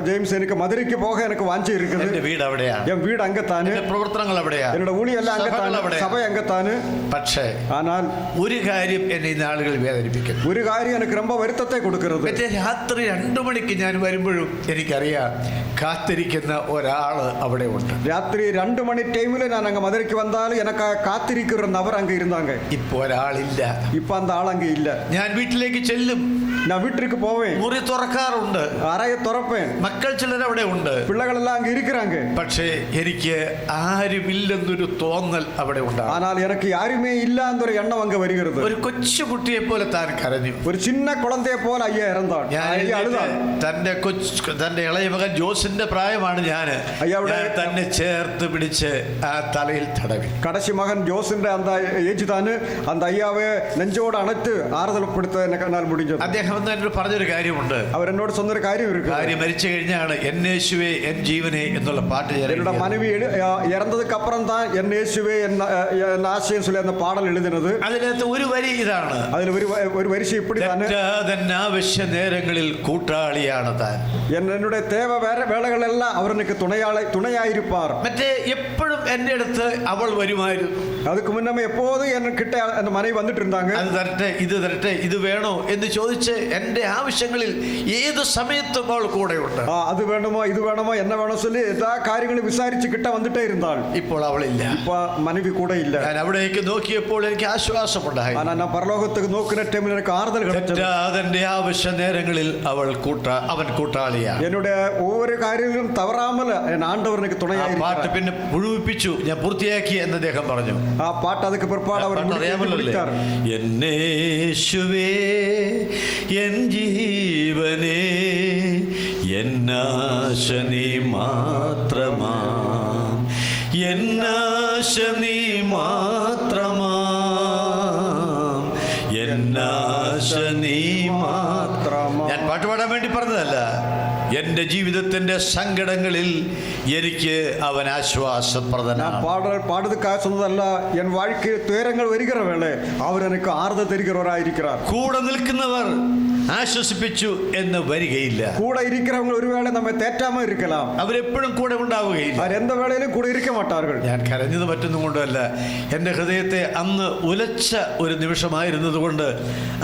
ജെയിംസ്, എനിക്ക് മധുരയ്ക്ക് പോകാൻ എനിക്ക് വാഞ്ചിയിരിക്കുന്നത്. എന്റെ വീട് അവിടെയാണ്, എൻ വീട് അങ്കത്താണ്, പ്രവർത്തനങ്ങൾ അവിടെയാണ്, എന്നോട് ഊണിയെല്ലാം അങ്കത്താണ്, സഭ അങ്കത്താണ്. പക്ഷേ ஆனால் ഒരു കാര്യം എന്നെ ഈ നാളുകൾ വേദനിപ്പിക്കുന്നു. ഒരു കാര്യം എനിക്ക് ரொம்ப വരുത്തത്തെ കൊടുക്കുന്നത്. രാത്രി 2 മണിക്ക് ഞാൻ വരുമ്പോഴും എനിക്കറിയാം കാത്തിരിക്കുന്ന ഒരാള് അവിടെ ഉണ്ട്. രാത്രി 2 മണി ടൈമിൽ ഞാൻ അങ്ങ് മധുരയ്ക്ക് വന്നാൽ എനിക്ക് കാത്തിരിക്കുന്ന നബർ അങ്ങ് ഇരുന്നാങ്ക. ഇപ്പൊ ഒരാളില്ല. ഇപ്പൊ அந்த ആൾ അങ്ങ് ഇല്ല. ഞാൻ വീട്ടിലേക്ക് ചെല്ലും, ഞാൻ വീട്ടിലേക്ക് പോവേൻ, മുറി തുറക്കാറുണ്ട്, അറയെ തുറപ്പേൻ, മക്കൾ ചിലർ അവിടെ ഉണ്ട്, പിള്ളകളെല്ലാം അങ്ങ് ഇരിക്கிறாங்க. പക്ഷേ എനിക്ക് ആരുമില്ലെന്നൊരു തോന്നൽ അവിടെ ഉണ്ടാകും. ஆனால் எனக்கு யாருமே இல்ல എന്നൊരു എണ്ണം അങ്ങ് വരുகிறது. ഒരു കൊച്ചു കുട്ടിയെ പോലെ താൻ കരഞ്ഞു. ഒരു ചിന്ന കുളന്തയെ പോലെ അയ്യ ഇറന്താൻ. തന്റെ ഇളയ മകൻ ജോസിന്റെ പ്രായമാണ്. ഞാൻ തന്നെ ചേർത്ത് പിടിച്ച് ആ തലയിൽ തടവി. കടശി മകൻ ജോസിന്റെ அந்த ഏജ് താന് அந்த ஐயாவை നെഞ്ചോട് അണച്ച് ആറുതലപ്പെടുത്താൻ മുടിഞ്ഞത്. അദ്ദേഹം എന്നോട് പറഞ്ഞൊരു കാര്യമുണ്ട്. അവരെന്നോട് சொன்னൊരു കാര്യം ഭാര്യ മരിച്ചു കഴിഞ്ഞാണ് എന്നേശുവേ എൻ ജീവനെ എന്നുള്ള പാട്ട് என்னோட மனைவி இறந்ததுக்கு அப்புறம் தான் എന്നേശുവേ എന്ന ആശയം சொல்லி அந்த பாடல் எழுதினது. അതിനകത്ത് ഒരു വരി ഇതാണ്. അതിൽ ഒരു വരിശ இப்படி തന്നെ ആവശ്യ നേരങ്ങളിൽ കൂട്ടാളിയാണ് താൻ. என்னுடைய தேவை வேளைகளெல்லாம் அவர் எனக்கு துணையாயிருப்பார். മറ്റേ എപ്പോഴും എൻ്റെ അടുത്ത് അവൾ വരുമായിരുന്നു. அதுக்கு முன்னமே எப்போதும் என்கிட்ட அந்த மனைவி வந்துட்டு இருந்தாங்க. അത് തരട്ടെ ഇത് വേണോ എന്ന് ചോദിച്ച് എൻ്റെ ആവശ്യങ്ങളിൽ ഏത് സമയത്തും അവൾ കൂടെ ഉണ്ട്. അത് വേണമോ ഇത് വേണമോ എന്നെ വേണോ சொல்லி എല്ലാ കാര്യങ്ങളും വിസാരിച്ച് കിട്ട വന്നിട്ടേ ഇരുന്നാൾ. ഇപ്പോൾ അവളില്ല. ഇപ്പൊ മനവി കൂടെ ഇല്ല. ഞാൻ അവിടേക്ക് നോക്കിയപ്പോൾ എനിക്ക് ആശ്വാസമുണ്ടായി. ഞാൻ പരലോകത്തേക്ക് നോക്കുന്ന ടൈമിൽ എനിക്ക് ആറുതൽ കിടച്ചത്. അതിന്റെ ആവശ്യ നേരങ്ങളിൽ അവൻ കൂട്ടാളിയാണ്. என்னுடைய ஒவ்வொரு കാര്യങ്ങളും തവറാമൽ ആണ്ടവർ എനിക്ക് തുണയായി. പാട്ട് പിന്നെ മുഴുവിപ്പിച്ചു, ഞാൻ പൂർത്തിയാക്കി എന്ന് അദ്ദേഹം പറഞ്ഞു. ആ പാട്ട് അതൊക്കെ പിற்பாട് അവർ അറിയാമല്ലോ. എന്നേശുവേ എൻ ജീവനേ എന്നാശ നീ മാത്രമാ, എന്നാശ നീ മാത്രമാ, എന്നാശ നീ മാത്രമാ. ഞാൻ പാട്ട് പാടാൻ വേണ്ടി പറഞ്ഞതല്ല. എൻ്റെ ജീവിതത്തിന്റെ സങ്കടങ്ങളിൽ എനിക്ക് അവൻ ആശ്വാസപ്രദനാണ്. പാടുന്നതുക്കാக சொன்னதல்ல, என் வாழ்க்கையில் துயரங்கள் வருகிற வேளை அவர் எனக்கு ஆறுதல் தருகிறவராயிருக்கிறார். കൂടെ നിൽക്കുന്നവർ ആശ്വസിപ്പിച്ചു എന്ന് വരികയില്ല. കൂടെ ഇരിக்கிறவங்க ഒരുവേളை നമ്മെ തേറ്റാമ ഇരിக்கலாம். അവരെപ്പോഴും കൂടെ ഉണ്ടാവുകയില്ല. അവർ എന്ത് വേളയിലും കൂടെ ഇരിക്ക മാട്ടാர்கள். ഞാൻ കരഞ്ഞത് മറ്റൊന്നും കൊണ്ടല്ല, എൻ്റെ ഹൃദയത്തെ അന്ന് ഉലച്ച ഒരു നിമിഷമായിരുന്നത് കൊണ്ട്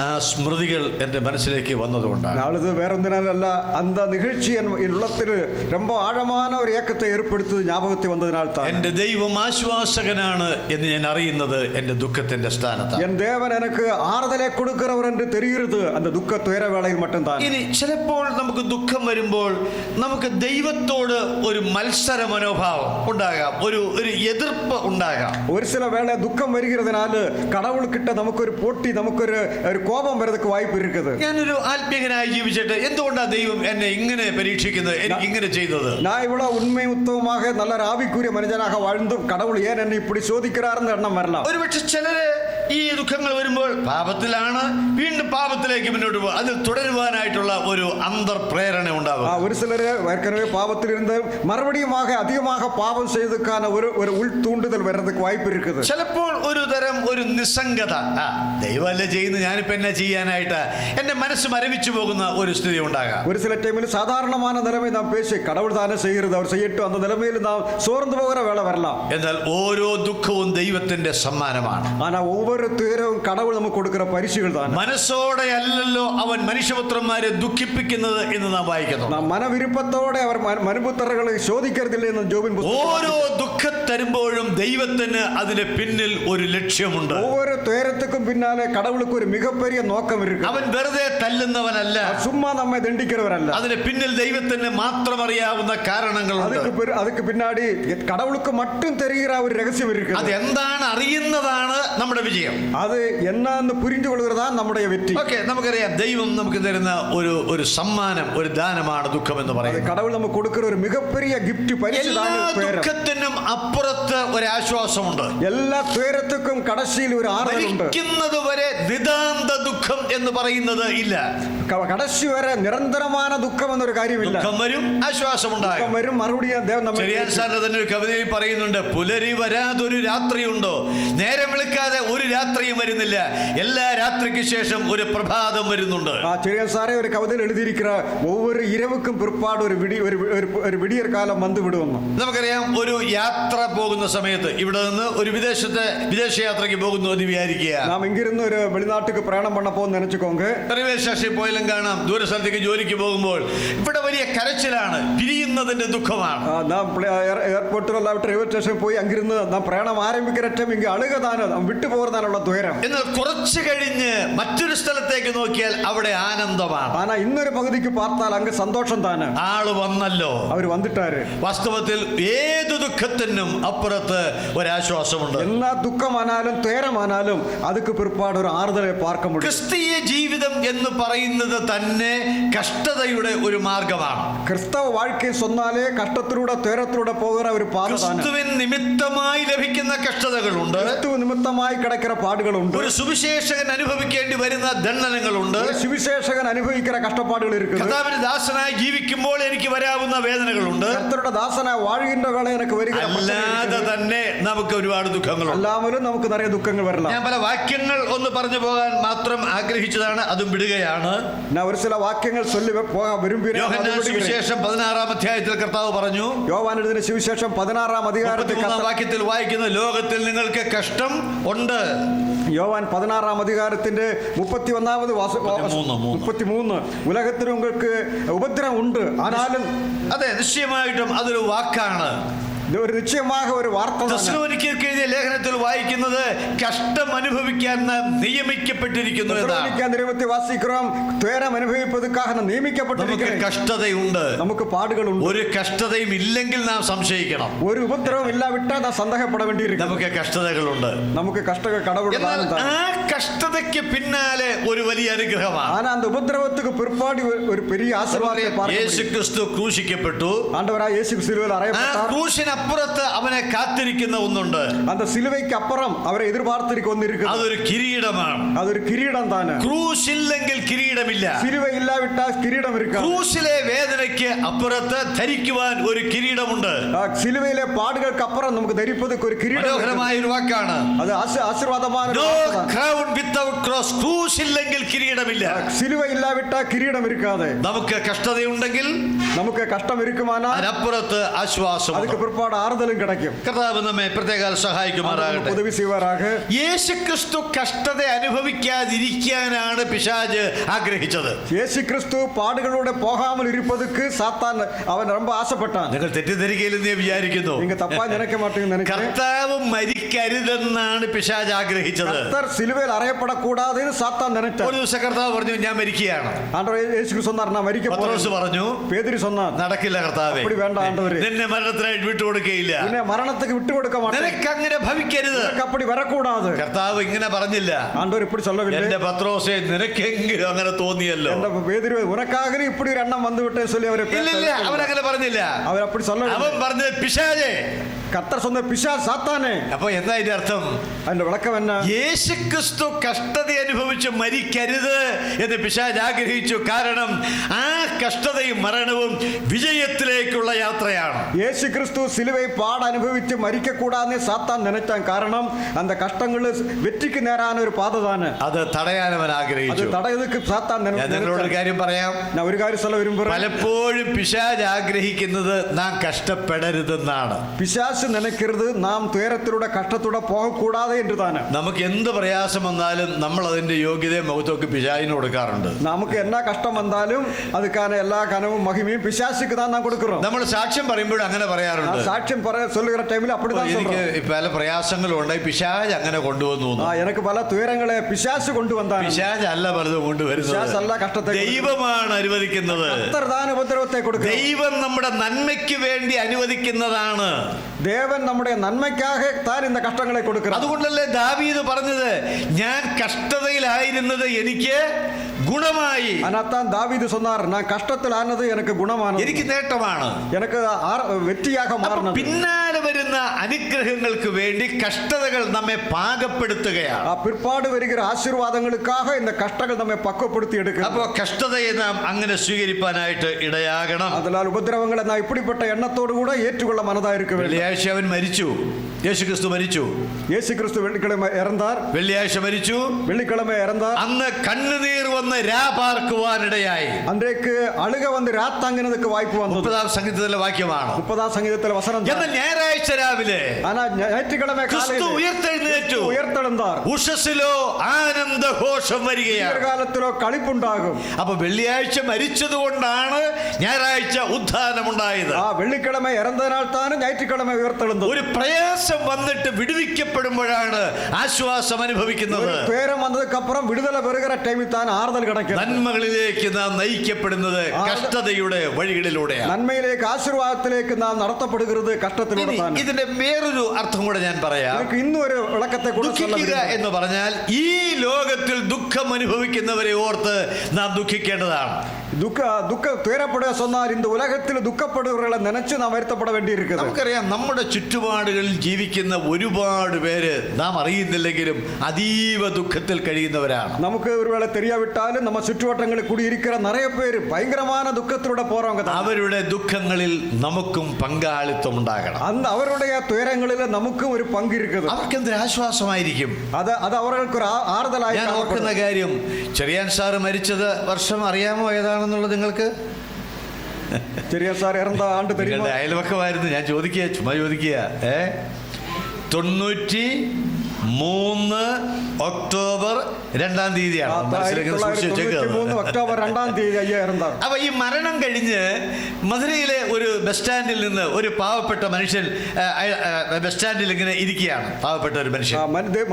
ആ സ്മൃതികൾ എൻ്റെ മനസ്സിലേക്ക് വന്നതുകൊണ്ടാണ്. നാളത് വേറൊന്നിനാലല്ല, அந்த நிகழ்ச்சி என் உள்ளத்தில் ரொம்ப ஆழமான ஒரு ஏக்கத்தை ஏற்படுத்தியது ஞாபகத்தை வந்ததினால் தான். എൻ്റെ ദൈവം ആശ്വാസകനാണ് എന്ന് ഞാൻ അറിയുന്നത് എൻ്റെ ദുഃഖത്തിന്റെ സ്ഥാനത്താണ്. என் தேவன் எனக்கு ஆறுதலை கொடுக்கிறவர் என்று தெரிகிறது அந்த துக்க തുയര വേളയിൽ மட்டும்தான். ഇനി ചിലപ്പോൾ നമുക്ക് ദുഃഖം വരുമ്പോൾ നമുക്ക് ദൈവത്തോട് ഒരു മത്സര മനോഭാവം ഉണ്ടാകാം, ഒരു എതിർപ്പ് ഉണ്ടാകാം. ഒരു ചില വേളை துக்கம் வருகிறதுனால கடவுள்கிட்ட നമുക്കൊരു പോട്ടി, നമുക്കൊരു കോപം വരതൊക്കെ വായ്പ இருக்குது. ഞാനൊരു ആത്മീയനായി ജീവിച്ചിട്ട് എന്തുകൊണ്ടാണ് ദൈവം എന്നെ ഇങ്ങനെ പരീക്ഷിക്കുന്നത്, എനിക്ക് ഇങ്ങനെ ചെയ്തത്? நான் இவ்வளவு உண்மை உத்தமமாக நல்ல ஆவிக்குரிய மனிதனாக வாழ்ந்தும் கடவுள் ஏன் என்னை இப்படி சோதிக்கிறார்னு எண்ணம் வரலாம். ഒരുപക്ഷെ ചിലര് ഈ ദുഃഖങ്ങൾ വരുമ്പോൾ പാപത്തിലാണ്, വീണ്ടും പാപത്തിലേക്ക് മുന്നോട്ട് പോകും. അതിൽ തുടരുവാനായിട്ടുള്ള ഒരു അന്തർപ്രേരണ ഉണ്ടാവും. ഒരു ചിലര് ഏற்கனவே പാപത്തിലിരുന്ന് മറുപടിയുமாக அதிகமாக പാപം ചെയ്തதுக்கான ഒരു ഉൾതൂണ്ടുതൽ വരുന്നதுக்கு വായ്പ இருக்குது. ചിലപ്പോൾ ഒരു തരം ഒരു നിസ്സംഗത, ദൈവമല്ലേ ചെയ്യുന്നത്, ഞാനിപ്പോ എന്നാ ചെയ്യാനായിട്ട് എന്റെ മനസ്സ് മരവിച്ചു പോകുന്ന ഒരു സ്ഥിതി ഉണ്ടാകാം. ഒരു ചില ടൈമിൽ സാധാരണமான നിലമേ നാം പേശി கடவுள் தானே செய்கிறது, அவர் செய்யட்டும் அந்த നിലമയിൽ നാം സോർന്നു പോകുന്ന വേള വരலாம். എന്നാൽ ഓരോ ദുഃഖവും ദൈവത്തിന്റെ സമ്മാനമാണ്. ആനാ ഒവ്വൊരു തുയരവും കടവുൾ നമുക്ക് കൊടുക്കുന്ന പരിശുകൾ തന്നെ. മനസ്സോടെ അല്ലല്ലോ അവൻ മനുഷ്യപുത്രന്മാരെ ദുഃഖിപ്പിക്കുന്നത് എന്ന് നാം വായിക്കുന്നു. നാം മനവിരുപ്പത്തോടെ അവർ മനുപുത്രകളെ ശോധിക്കരുതില്ല എന്ന് ജോബിൻ. ഓരോ ദുഃഖം തരുമ്പോഴും ദൈവത്തിന് അതിന് പിന്നിൽ ഒരു ലക്ഷ്യമുണ്ട്. ഒവ്വൊരു തുയരത്തുക്കും പിന്നാലെ കടവുൾക്ക് ഒരു മികപ്പെരിയ നോക്കം ഇരിക്കും. അവൻ വെറുതെ തല്ലുന്നവനല്ല, ചുമ്മാ നമ്മെ ദണ്ഡിക്കുന്നവരല്ല. അതിന് പിന്നിൽ ദൈവത്തിന് മാത്രം അറിയാവുന്ന കാരണങ്ങളുണ്ട്. அதுக்கு பின்னாடி கடவுளுக்கு மட்டும் தெரிகிற ഒരു രഹസ്യം ഇരിക്കും. അതെന്താണ് അറിയുന്നതാണ് നമ്മുടെ വിജയം. വിജയം. അത് എന്നാന്ന് പുരിഞ്ഞു കൊള്ളുകതാണ് നമ്മുടെ വെറ്റി. ഓക്കെ, നമുക്കറിയാം ദൈവം നമുക്ക് തരുന്ന ഒരു സമ്മാനം, ഒരു ദാനമാണ് ദുഃഖം എന്ന് പറയുന്നത്. കടവുൾ നമുക്ക് കൊടുക്കുന്ന ഒരു മികപ്പെരിയ ഗിഫ്റ്റ്. എല്ലാ ദുഃഖത്തിനും അപ്പുറത്ത് ഒരു ആശ്വാസമുണ്ട്. എല്ലാ തുയരത്തുക്കും കടശിയിൽ ഒരു ആറുണ്ട്. മരിക്കുന്നത് വരെ നിതാന്ത ദുഃഖം എന്ന് പറയുന്നത് ഇല്ല. കടശി വരെ നിരന്തരമായ ദുഃഖം എന്നൊരു കാര്യമില്ല. ദുഃഖം വരും, ആശ്വാസമുണ്ടാകും. വരും, മറുപടി ചെറിയാൻ സാറിന്റെ തന്നെ ഒരു കവിതയിൽ പറയുന്നുണ്ട്, പുലരി വരാതൊരു രാത്രിയുണ്ടോ, നേരം വിളിക്കാതെ ഒരു രാത്രിയും വരുന്നില്ല, എല്ലാ രാത്രിക്ക് ശേഷം ഒരു പ്രഭാതം വരുന്നുണ്ട്. ചെറിയാൻ സാറേ ഒരു കവിതയിൽ എഴുതിയിരിക്കുന്ന ഒവ്വൊരു ഇരവുക്കും പിற்பாട് ഒരു വിടിയർ കാലം വന്നു വിടുമെന്ന്. നമുക്കറിയാം, ഒരു യാത്ര പോകുന്ന സമയത്ത് ഇവിടെ നിന്ന് ഒരു വിദേശയാത്രയ്ക്ക് പോകുന്നു എന്ന് വിചാരിക്കുക. നാം ഇങ്ങിരുന്ന് ഒരു വെളിനാട്ടുക്ക് പ്രയാണം പണ്ണ പോകുന്ന നനച്ചുക്കോങ്ക. റെയിൽവേ സ്റ്റേഷനിൽ പോയാലും കാണാം, ദൂര സ്ഥലത്തേക്ക് ജോലിക്ക് പോകുമ്പോൾ ഇവിടെ വലിയ കരച്ചിലാണ്, പിരിയുന്നതിന്റെ ദുഃഖമാണ്. നാം എയർപോർട്ടിലല്ല റെയിൽവേ സ്റ്റേഷനിൽ പോയി അങ്ങിരുന്ന് നാം പ്രയാണം ആരംഭിക്കരറ്റം ഇങ്ങ് അഴുകതാണ്, നാം വിട്ടുപോകുന്നതിനുള്ള ദൂരം. എന്നാൽ കുറച്ച് കഴിഞ്ഞ് മറ്റൊരു സ്ഥലത്തേക്ക് നോക്കിയാൽ അവിടെ ആനന്ദമാണ്. ആനാ ഇന്നൊരു പകുതിക്ക് പാർത്താൽ അങ്ങ് സന്തോഷം താന്. ആള് വന്നല്ലോ, അവര് വന്നിട്ടാര്. വാസ്തവത്തിൽ ഏത് ദുഃഖത്തിനും അപ്പുറത്ത് ഒരാശ്വാസമുണ്ട്. എല്ലാ ദുഃഖമാനാലും തുയരമാനാലും അതുക്ക് പിற்பாട് ഒരു ആറുതലെ പാർക്ക മുടിയും. ക്രിസ്തീയ ജീവിതം എന്ന് പറയുന്നത് തന്നെ കഷ്ടതയുടെ ഒരു മാർഗമാണ്. ക്രിസ്തവ വാഴ്ക്കை சொன்னாலே കഷ്ടത്തിലൂടെ തുയരത്തിലൂടെ പോകുന്ന ഒരു പാത. ക്രിസ്തുവിൻ നിമിത്തമായി ലഭിക്കുന്ന കഷ്ടതകളുണ്ട്, ക്രിസ്തു നിമിത്തമായി കിടക്കുന്ന പാടുകളുണ്ട്, ഒരു സുവിശേഷകൻ അനുഭവിക്കേണ്ടി വരുന്ന ദണ്ഡനങ്ങളുണ്ട്, സുവിശേഷകൻ അനുഭവിക്കുന്ന കഷ്ടപ്പാടുകൾ ഇരിക്കുന്നു. കർത്താവിന്റെ ദാസനായി ജീവിക്കുമ്പോൾ എനിക്ക് വരാവുന്ന വേദനകളുണ്ട്. കർത്തരുടെ ദാസനായി വാഴുകിன்ற വേള എനിക്ക് വരിക. അല്ലാതെ തന്നെ നമുക്ക് ഒരുപാട് ദുഃഖങ്ങളുണ്ട്. എല്ലാവരും നമുക്ക് നിറയെ ദുഃഖങ്ങൾ വരலாம். ഞാൻ പല വാക്യങ്ങൾ ഒന്ന് പറഞ്ഞു പോകാൻ മാത്രം ആഗ്രഹിച്ചതാണ്, അതും വിടുകയാണ്. ഞാൻ ഒരു ചില വാക്യങ്ങൾ ചൊല്ലി പോകാൻ യോഹന്നാൻ സുവിശേഷം 16-ാം അധ്യായത്തിൽ കർത്താവ് പറഞ്ഞു, യോഹന്നാൻ എഴുതിയ സുവിശേഷം 16-ാം അധ്യായത്തിൽ 33-ാം വാക്യത്തിൽ വായിക്കുന്ന, ലോകത്തിൽ നിങ്ങൾക്ക് കഷ്ടം ഉണ്ട്. യോഹന്നാൻ 16-ാം അധ്യായത്തിന്റെ 31-ാമത് 33 ഉലകത്തിൽ നിങ്ങൾക്ക് ഉപദ്രവം ഉണ്ട്. ആനാലും അതെ, നിശ്ചയമായിട്ടും അതൊരു വാക്കാണ്, ഒരു നിശ്ചയമായ ഒരു വാർത്ത. തെസ്സലോനിക്കർക്ക് എഴുതിയ ലേഖനത്തിൽ വായിക്കുന്നത് കഷ്ടം അനുഭവിക്കാൻ നാം നിയമിക്കപ്പെട്ടിരിക്കുന്നു എന്നാണ്. നമുക്ക് കഷ്ടതയുണ്ട്, നമുക്ക് പാടുകളുണ്ട്. ഒരു കഷ്ടതയും ഇല്ലെങ്കിൽ നാം സംശയിക്കണം. ഒരു ഉപദ്രവം ഇല്ലാവിട്ടാൽ നാം സന്ദേഹപ്പെട വേണ്ടിയിരിക്കും. നമുക്ക് കഷ്ടതകളുണ്ട്, നമുക്ക് കഷ്ടങ്ങൾ കടവുള്ള. ആ കഷ്ടതയ്ക്ക് പിന്നാലെ ഒരു വലിയ അനുഗ്രഹമാണ്. ആനാ அந்த ഉപദ്രവத்துக்கு பிற்பாடு ഒരു பெரிய ஆசீர்வாதத்தை യേശുക്രിസ്തു ക്രൂശിക്കപ്പെട്ടു. ആണ്ടവരായ യേശു സിലുവയിൽ അറയപ്പെട്ടാർ. അപ്പുറത്ത് അവനെ കാത്തിരിക്കുന്ന ഒന്നുണ്ട്. அந்த சிலுவைக்கு அப்புறம் அவரை எதிர்பார்த்திருக்க ஒன்னு இருக்கு. അതൊരു കിരീടമാണ്. അതൊരു കിരീടം താനെ. ക്രൂശ് ഇല്ലെങ്കിൽ കിരീടമില്ല. സിലുവ ഇല്ലാവിട്ടാൽ കിരീടം ഇരിക്കാം. ക്രൂശിലെ വേദനയ്ക്ക് അപ്പുറത്ത് ധരിക്കുവാൻ ഒരു കിരീടമുണ്ട്. സിലുവയിലെ പാടുകൾക്ക് അപ്പുറം നമുക്ക് ധരിപ്പതற்கு ഒരു കിരീടം. മനോഹരമായ ഒരു വാക്കാണ് അത്. ആശീർവാദമാണ്. No crown without cross. ക്രൂശ് ഇല്ലെങ്കിൽ കിരീടമില്ല. സിലുവ ഇല്ലാവിട്ടാൽ കിരീടം ഇരിക്കാതെ. നമുക്ക് കഷ്ടതയുണ്ടെങ്കിൽ, നമുക്ക് കഷ്ടം ഇരിക്കുമാനാൽ അതിനപ്പുറത്ത് ആശ്വാസം, അതിക്ക് പിற்பாട് ആറുതലും കിടക്കും. കർത്താവ് നമ്മെ പ്രത്യേകം സഹായിക്കുമാറാകട്ടെ. യേശുക്രിസ്തു കഷ്ടത അനുഭവിക്കാതിരിക്കാനാണ് പിശാച് ആഗ്രഹിച്ചത്. യേശുക്രിസ്തു പാടുകളിലൂടെ പോകാமல் இருப்பதற்கு സാത്താൻ അവൻ ரொம்ப ആശപ്പെട്ടാൻ. നിങ്ങൾ തെറ്റിദ്ധരിക്കയില്ലെന്ന് വിചാരിക്കുന്നു. തപ്പാ നിനക്ക് മാറ്റും. കർത്താവ് മരിക്കരുതെന്നാണ് പിശാച് ആഗ്രഹിച്ചത്. സിലുവയിൽ അറിയപ്പെടക്കൂടാതെ സാത്താൻ നിனைச்சார். ഒരു ദിവസം കർത്താവ് പറഞ്ഞു, ഞാൻ മരിക്കുകയാണ്. പത്രോസ് പറഞ്ഞു, നടക്കില്ല കർത്താവേ, നിന്നെ മരണത്തിനായിട്ട് വിട്ടുകൊടുക്കുകയില്ല, മരണത്തിന് വിട്ടുകൊടുക്കാൻ നിനക്ക് അങ്ങനെ ഭവിക്കരുത്, അപ്പടി വരക്കൂടാതെ. കർത്താവ് ഇങ്ങനെ പറഞ്ഞില്ല. എന്റെ പത്രോസേ, നിനക്കെങ്കിലും അങ്ങനെ തോന്നിയല്ലോ. ഉനക്കാകെ ഇപ്പടി ഒരു എണ്ണം വന്നു വിട്ടേ ചൊല്ലി അവരെ. അവനങ്ങനെ പറഞ്ഞില്ല. അവൻ പറഞ്ഞത് പിശാചേ. കർത്തർ சொன்ன പിശാച് സാത്താനെ. അപ്പൊ എന്താ ഇതിന്റെ അർത്ഥം? അതിന്റെ വിളക്കം എന്നാ? യേശുക്രിസ്തു കഷ്ടത അനുഭവിച്ച് മരിക്കരുത് എന്ന് പിശാച് ആഗ്രഹിച്ചു. കാരണം ആ കഷ്ടതയും മരണവും വിജയത്തിലേക്കുള്ള യാത്രയാണ്. യേശുക്രിസ്തു സിലുവை പാട് അനുഭവിച്ച് മരിക്കക്കൂടാതെ സാത്താൻ നിனைச்சான். കാരണം அந்த കഷ്ടങ്ങൾ വെറ്റിക്ക് നേരാന ഒരു പാതതാണ്. അത് തടയാൻ അവൻ ആഗ്രഹിച്ചു. തടയതുക്ക് സാത്താൻ. ഒരു കാര്യം പറയാം, ഞാൻ ഒരു കാര്യം சொல்ல വിரும்புறேன். പലപ്പോഴും പിശാച് ആഗ്രഹിക്കുന്നത് നാം കഷ്ടപ്പെടരുതെന്നാണ്. പിശാച് നിனைக்கிறது നാം തുയരത്തിലൂടെ കഷ്ടത്തിലൂടെ പോകക്കൂടാതെ എന്ന് താന്. നമുക്ക് എന്ത് പ്രയാസം വന്നാലും നമ്മൾ അതിന്റെ യോഗ്യതയും മഹത്വമൊക്കെ പിശാചിന് കൊടുക്കാറുണ്ട്. നമുക്ക് എന്നാ കഷ്ടം വന്നാലും അതുക്കാன എല്ലാ കനവും മഹിമയും പിശാചിക്ക് താൻ നാം കൊടുക്കണം. നമ്മൾ സാക്ഷ്യം പറയുമ്പോഴും അങ്ങനെ പറയാറുണ്ട്. சாட்சியம் சொல்லுகிற டைம்ல அப்படிதான் എനിക്ക് சொல்றோம். പല പ്രയാസങ്ങളും ഉണ്ടായി. പിശാച് അങ്ങനെ കൊണ്ടുവന്നു. எனக்கு பல துயரங்களை பிசாசு கொண்டு வந்தான். പിശാച് അല്ല പലതും കൊണ്ടുവരുന്നത്. பிசாசு அல்ல கஷ்டத்தை. ദൈവമാണ് അനുവദിക്കുന്നത്. கர்த்தர் தான் உபத்திரவத்தை கொடுக்கிறார். ദൈവം നമ്മുടെ നന്മയ്ക്ക് വേണ്ടി അനുവദിക്കുന്നതാണ്. தேவன் நம்முடைய நன்மைக்காக தான் இந்த கஷ்டங்களை கொடுக்கிறார். അതുകൊണ്ടല്ലേ ദാവീദ് പറഞ്ഞത്, ഞാൻ കഷ്ടതയിലായിരുന്നത് എനിക്ക് ഗുണമായി. அதனால்தான் தாவீது சொன்னார், நான் கஷ்டத்தில் ஆனது எனக்கு குணமானது, എനിക്ക് നേട്ടമാണ്. எனக்கு வெற்றியாக மாறினது. പിന്നാലെ വരുന്ന അനുഗ്രഹങ്ങൾക്ക് വേണ്ടി കഷ്ടതകൾ നമ്മെ പാകപ്പെടുത്തുകയാണ്. பிற்பாடு வருகிற ஆசீர்வாதங்களுக்காக இந்த கஷ்டங்கள் நம்மை பக்குவப்படுத்தி எடுக்கிறது. അപ്പോൾ കഷ്ടതയെ നാം അങ്ങനെ സ്വീകരിക്കാനായിട്ട് ഇടയാകണം. അതിനാൽ ഉപദ്രവങ്ങളെ നാം இப்படிப்பட்ட എണ്ണത്തോടു കൂടെ ഏറ്റുകൊള്ള മനതാ இருக்க வேண்டும். വെള്ളിയാഴ്ച അവൻ മരിച്ചു. യേശുക്രിസ്തു മരിച്ചു. യേശുക്രിസ്തു വെള്ളിക്കിഴமை ഇറந்தார். വെള്ളിയാഴ്ച മരിച്ചു. വെള്ളിക്കിഴமை ഇറந்தார். അന്ന് കണ്ണുനീർ വന്ന് രാപാർക്കുവാനിടയായി. അன்றേക്ക് അഴുക വന്ന് രാത്താങ്ങിനതുക്ക് വായ്പ വന്നു. 30-ാം സംഗീതത്തിലെ വാക്യമാണ്. 30-ാം സംഗീതത്തിലെ വസനം. എന്നാൽ ഞായറാഴ്ച രാവിലെ ഞായറാഴ്ചക്കിഴமை ക്രിസ്തു ഉയർത്തെഴുന്നേറ്റു. ഉയർത്തെഴുந்தார். ഉഷസ്സിലോ ആനന്ദഘോഷം വരികയാണ്. കാലത്തിലോ കളിപ്പുണ്ടാകും. അപ്പൊ വെള്ളിയാഴ്ച മരിച്ചതുകൊണ്ടാണ് ഞായറാഴ്ച ഉത്ഥാനമുണ്ടായത്. വെള്ളിക്കിഴமை ഇറന്നതിനാൽ താൻ ഞായറാഴ്ചക്കിഴமை ഉയർത്തെഴുന്നത്. ഒരു പ്രയാസം വന്നിട്ട് വിടുവിക്കപ്പെടുമ്പോഴാണ് ആശ്വാസം അനുഭവിക്കുന്നത്. പേരം വന്നതിനപ്പുറം വിടുതല പെറുകിற ടൈമിൽ താൻ ആറുതൽ കിടക്കും. നന്മകളിലേക്ക് നാം നയിക്കപ്പെടുന്നത് കഷ്ടതയുടെ വഴികളിലൂടെയാണ്. നന്മയിലേക്ക് ആശീർവാദത്തിലേക്ക് നാം നടത്തപ്പെടുന്നത് കഷ്ടത്തിലൂടെ. ഇതിന്റെ വേറൊരു അർത്ഥം കൂടെ ഞാൻ പറയാം. ഇന്നൊരു വിളക്കത്തെ ദുഃഖിക്കുക എന്ന് പറഞ്ഞാൽ ഈ ലോകത്തിൽ ദുഃഖം അനുഭവിക്കുന്നവരെ ഓർത്ത് നാം ദുഃഖിക്കേണ്ടതാണ്. തുയരപ്പെടുക சொன்னால் இந்த உலகத்தில் துக்கப்படுகிறவர்களை நினைச்சு നാം വരുത്തപ്പെട വേണ്ടിയിരിക്കുന്നു. നമുക്കറിയാം, നമ്മുടെ ചുറ്റുപാടുകളിൽ ജീവിക്കുന്ന ഒരുപാട് പേര് നാം അറിയുന്നില്ലെങ്കിലും അതീവ ദുഃഖത്തിൽ കഴിയുന്നവരാണ്. നമുക്ക് ഒരുവേള தெரியாவிட்டாலும் நம்ம ചുറ്റുവട്ടങ്ങളിൽ കൂടിയിരിக்கிற நிறைய പേര് ഭയങ്കരமான ദുഃഖത്തിലൂടെ പോறவங்க. അവരുടെ ദുഃഖങ്ങളിൽ നമുക്കും പങ്കാളിത്തം ഉണ്ടാകണം. അവരുടെ തുയരങ്ങളിൽ നമുക്കും ഒരു പങ്ക് ഇരിക്കുന്നു. അവർക്ക് എന്തൊരു ആശ്വാസമായിരിക്കും അത് അവർക്ക് ഒരു ആറുതലായി. ഞാൻ ഓർക്കുന്ന കാര്യം, ചെറിയാൻ സാറ് മരിച്ചത് വർഷം അറിയാമോ ഏതാണെന്നുള്ളത് നിങ്ങൾക്ക്? ചെറിയാൻ സാർ ഇറന്ന ആണ്ട് നിങ്ങളുടെ അയൽവക്കമായിരുന്നു. ഞാൻ ചോദിക്കുക, ചുമ്മാ ചോദിക്കുക. 93 ഒക്ടോബർ 2-ാം തീയതിയാണ്. ഒക്ടോബർ 2-ാം തീയതി ഇറந்தார். അപ്പൊ ഈ മരണം കഴിഞ്ഞ് മധുരയിലെ ഒരു ബസ് സ്റ്റാൻഡിൽ നിന്ന് ഒരു പാവപ്പെട്ട മനുഷ്യൻ ബസ് സ്റ്റാൻഡിൽ ഇങ്ങനെ ഇരിക്കുകയാണ്. പാവപ്പെട്ട ഒരു മനുഷ്യൻ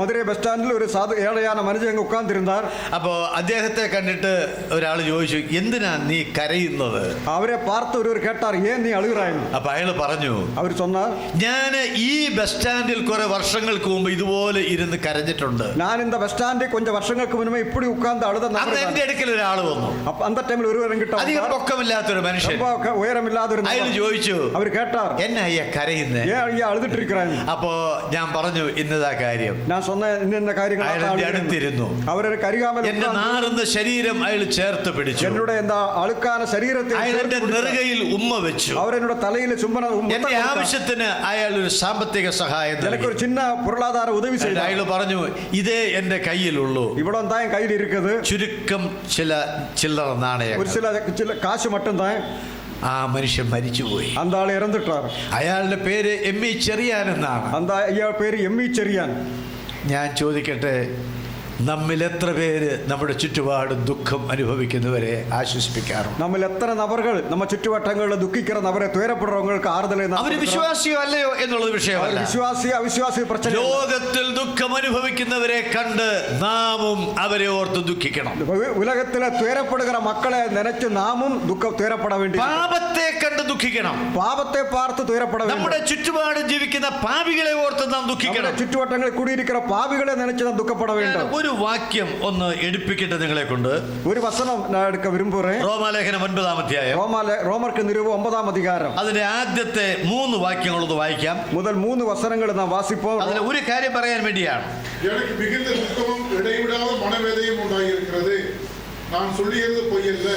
മധുരൈ ബസ് സ്റ്റാൻഡിൽ ഒരു ഏഴയാണ് മനുഷ്യൻ ഉட்கார்ந்திருந்தார். അപ്പോ അദ്ദേഹത്തെ കണ്ടിട്ട് ഒരാൾ ചോദിച്ചു, എന്തിനാ നീ കരയുന്നത്? അവരെ പാർത്ത് ഒരു കേട്ടാർ, ഏൻ നീ അഴുകുറായിരുന്നു? അപ്പൊ അയാൾ പറഞ്ഞു, അവർ சொன்னார், ഞാൻ ഈ ബസ് സ്റ്റാൻഡിൽ കുറെ വർഷങ്ങൾക്ക് മുമ്പ് ഇതുപോലെ ഇരുന്ന് കരഞ്ഞിട്ടുണ്ട്. ഞാൻ இந்த ബസ് സ്റ്റാൻഡിൽ கொஞ்சம் വർഷങ്ങൾക്ക് മുന്നേ இப்படி உட்கார்ந்து അഴുത. അന്ന് എന്റെ അടുക്കൽ ഒരാൾ വന്നു. அந்த டைம்ல ഒരുവരും കിട്ടാ. അധികം പൊക്കമില്ലാത്തൊരു മനുഷ്യൻ, ഉയരമില്ലാത്തൊരു. അയാൾ ചോദിച്ചു, അവർ കേട്ടാർ, എന്നാ അയ്യ കരയുന്നേ? അഴുതിട്ടിരിക്കുന്നു. അപ്പോ ഞാൻ പറഞ്ഞു, ഇന്നതാ കാര്യം. ഞാൻ சொன்ன ഇന്ന കാര്യങ്ങൾ. അയാൾ അടുത്തിരുന്നു. അവരെ കരികാമൽ എന്റെ നാറുന്ന ശരീരം അയാൾ ചേർത്ത് പിടിച്ചു. എന്നോട് എന്താ അളുക്കാന ശരീരത്തെ അയാളുടെ നെറുകയിൽ ഉമ്മ വെച്ചു. അവരെന്നോട് തലയിൽ ചുംബന. എന്റെ ആവശ്യത്തിന് അയാൾ ഒരു സാമ്പത്തിക സഹായം നൽകി. ഒരു ചിന്ന പൊരുളാധാര ഉദവി ചെയ്തു. അയാൾ പറഞ്ഞു, ഇതേ എന്റെ കയ്യിലുള്ളൂ. ഇവിടെ എന്തായും കയ്യിൽ ഇരിക്കുന്നത് ചുരുക്കം ചില ചില്ലറ നാണയം. ഒരു ചില കാശ് മട്ടും താൻ. ആ മനുഷ്യൻ മരിച്ചുപോയി. அந்த ആൾ ഇറന്നിട്ടാർ. അയാളുടെ പേര് എം.ഇ. ചെറിയാൻ എന്നാണ്. அந்த അയാളുടെ പേര് എം.ഇ. ചെറിയാൻ. ഞാൻ ചോദിക്കട്ടെ, നമ്മിൽ എത്ര പേര് നമ്മുടെ ചുറ്റുപാട് ദുഃഖം അനുഭവിക്കുന്നവരെ ആശ്വസിപ്പിക്കാറുണ്ട്? നമ്മിൽ എത്ര നബറുകൾ നമ്മ ചുറ്റുവട്ടങ്ങളിൽ ദുഃഖിക്കുന്ന അവരെ തുയരപ്പെടുന്നവർക്ക് ആറുതൽ. അവർ വിശ്വാസിയോ അല്ലയോ എന്നുള്ളത് വിഷയമല്ല. വിശ്വാസി അവിശ്വാസി പ്രശ്നം. ലോകത്തിൽ ദുഃഖം അനുഭവിക്കുന്നവരെ കണ്ട് നാമും അവരെ ഓർത്ത് ദുഃഖിക്കണം. ഉലകത്തിലെ തുയരപ്പെടുകിற മക്കളെ നനച്ച് നാമും ദുഃഖം തുയരപ്പെട വേണ്ടി. പാപത്തെ കണ്ട് ദുഃഖിക്കണം. പാപത്തെ പാർത്ത് തുയരപ്പെട വേണ്ടി. നമ്മുടെ ചുറ്റുപാട് ജീവിക്കുന്ന പാപികളെ ഓർത്ത് നാം ദുഃഖിക്കണം. ചുറ്റുവട്ടങ്ങളിൽ കൂടിയിരിക്കുന്ന പാപികളെ നനച്ച് നാം ദുഃഖപ്പെട വേണ്ട. ഒരു വാക്യം ഒന്ന് എടുപ്പിക്കട്ടെ നിങ്ങളെ കൊണ്ട്. ഒരു വസനം എടുക്ക വിരുമ്പുറേ. റോമാലേഖനം 9-ാം അധ്യായം. റോമർക്ക് നിരൂപം 9-ാം അധികാരം. അതിന്റെ ആദ്യത്തെ 3 വാക്യങ്ങളൊന്ന് വായിക്കാം. മുതൽ 3 വസനങ്ങൾ നാം വാസിപ്പോ. അതിൽ ഒരു കാര്യം പറയാൻ വേണ്ടിയാണ്. எனக்கு மிகுந்த துக்கமும் இடைவிடாத மனவேதையும் உண்டாயிருக்கிறது. நான் சொல்லியது பொய்யல்ல,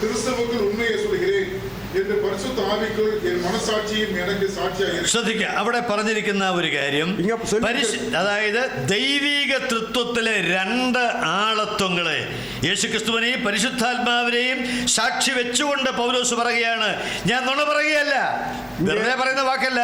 கிறிஸ்துவுக்குள் உண்மையை சொல்கிறேன் என்று பரிசுத்த ஆவிக்குள் என் மனசாட்சியும் எனக்கு സാക്ഷിയായിരിക്കും. ശ്രദ്ധിക്കുക, അവിടെ പറഞ്ഞിരിക്കുന്ന ഒരു കാര്യം, അതായത് ദൈവിക തൃത്വത്തിലെ 2 ആളത്വങ്ങളെ, യേശുക്രിസ്തുവിനെയും പരിശുദ്ധാത്മാവിനെയും സാക്ഷി വെച്ചുകൊണ്ട് പൗലോസ് പറയുകയാണ്, ഞാൻ നുണ പറയുകയല്ല, വെറുതെ പറയുന്ന വാക്കല്ല,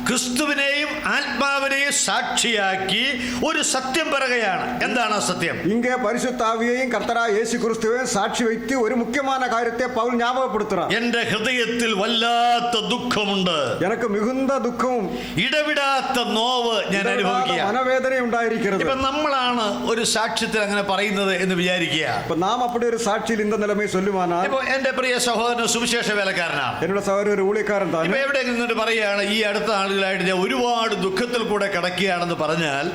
ക്രിസ്തുവിനെയും ആത്മാവിനെയും സാക്ഷിയാക്കി ഒരു സത്യം പറയുകയാണ്. എന്താണ് ആ സത്യം? இங்கே பரிசுத்த ஆவியையும் கர்த்தராகிய இயேசு கிறிஸ்துவையும் சாட்சி வைத்து ஒரு முக்கியமான காரியத்தை பவுல் ஞாபகப்படுத்துறார். എന്റെ ഹൃദയത്തിൽ വല്ലാത്ത ദുഃഖമുണ്ട്, எனக்கு மிகுந்த துக்கமும் ഇടവിടാത്ത നോവ് ഞാൻ അനുഭവിക്കുക. மனவேதனை உண்டாயிருக்கிறது. ഇപ്പൊ നമ്മളാണ് ഒരു സാക്ഷ്യത്തിൽ അങ്ങനെ പറയുന്നത് എന്ന് വിചാരിക്കുക. இப்ப நாம் அப்படி ஒரு சாட்சியில் இந்த நிலைமை சொல்லுவானால், ഇപ്പൊ എന്റെ പ്രിയ സഹോദരൻ സുവിശേഷ വേലക്കാരനാണ്. என்னோட சகோதரர் ஒரு ஊழியக்காரன் தான். ഇപ്പൊ എവിടെ നിന്നിട്ട് പറയുകയാണ്, ഈ അടുത്ത ആളുകളായിട്ട് ഞാൻ ഒരുപാട് ദുഃഖത്തിൽ കൂടെ കിടക്കുകയാണെന്ന് പറഞ്ഞാൽ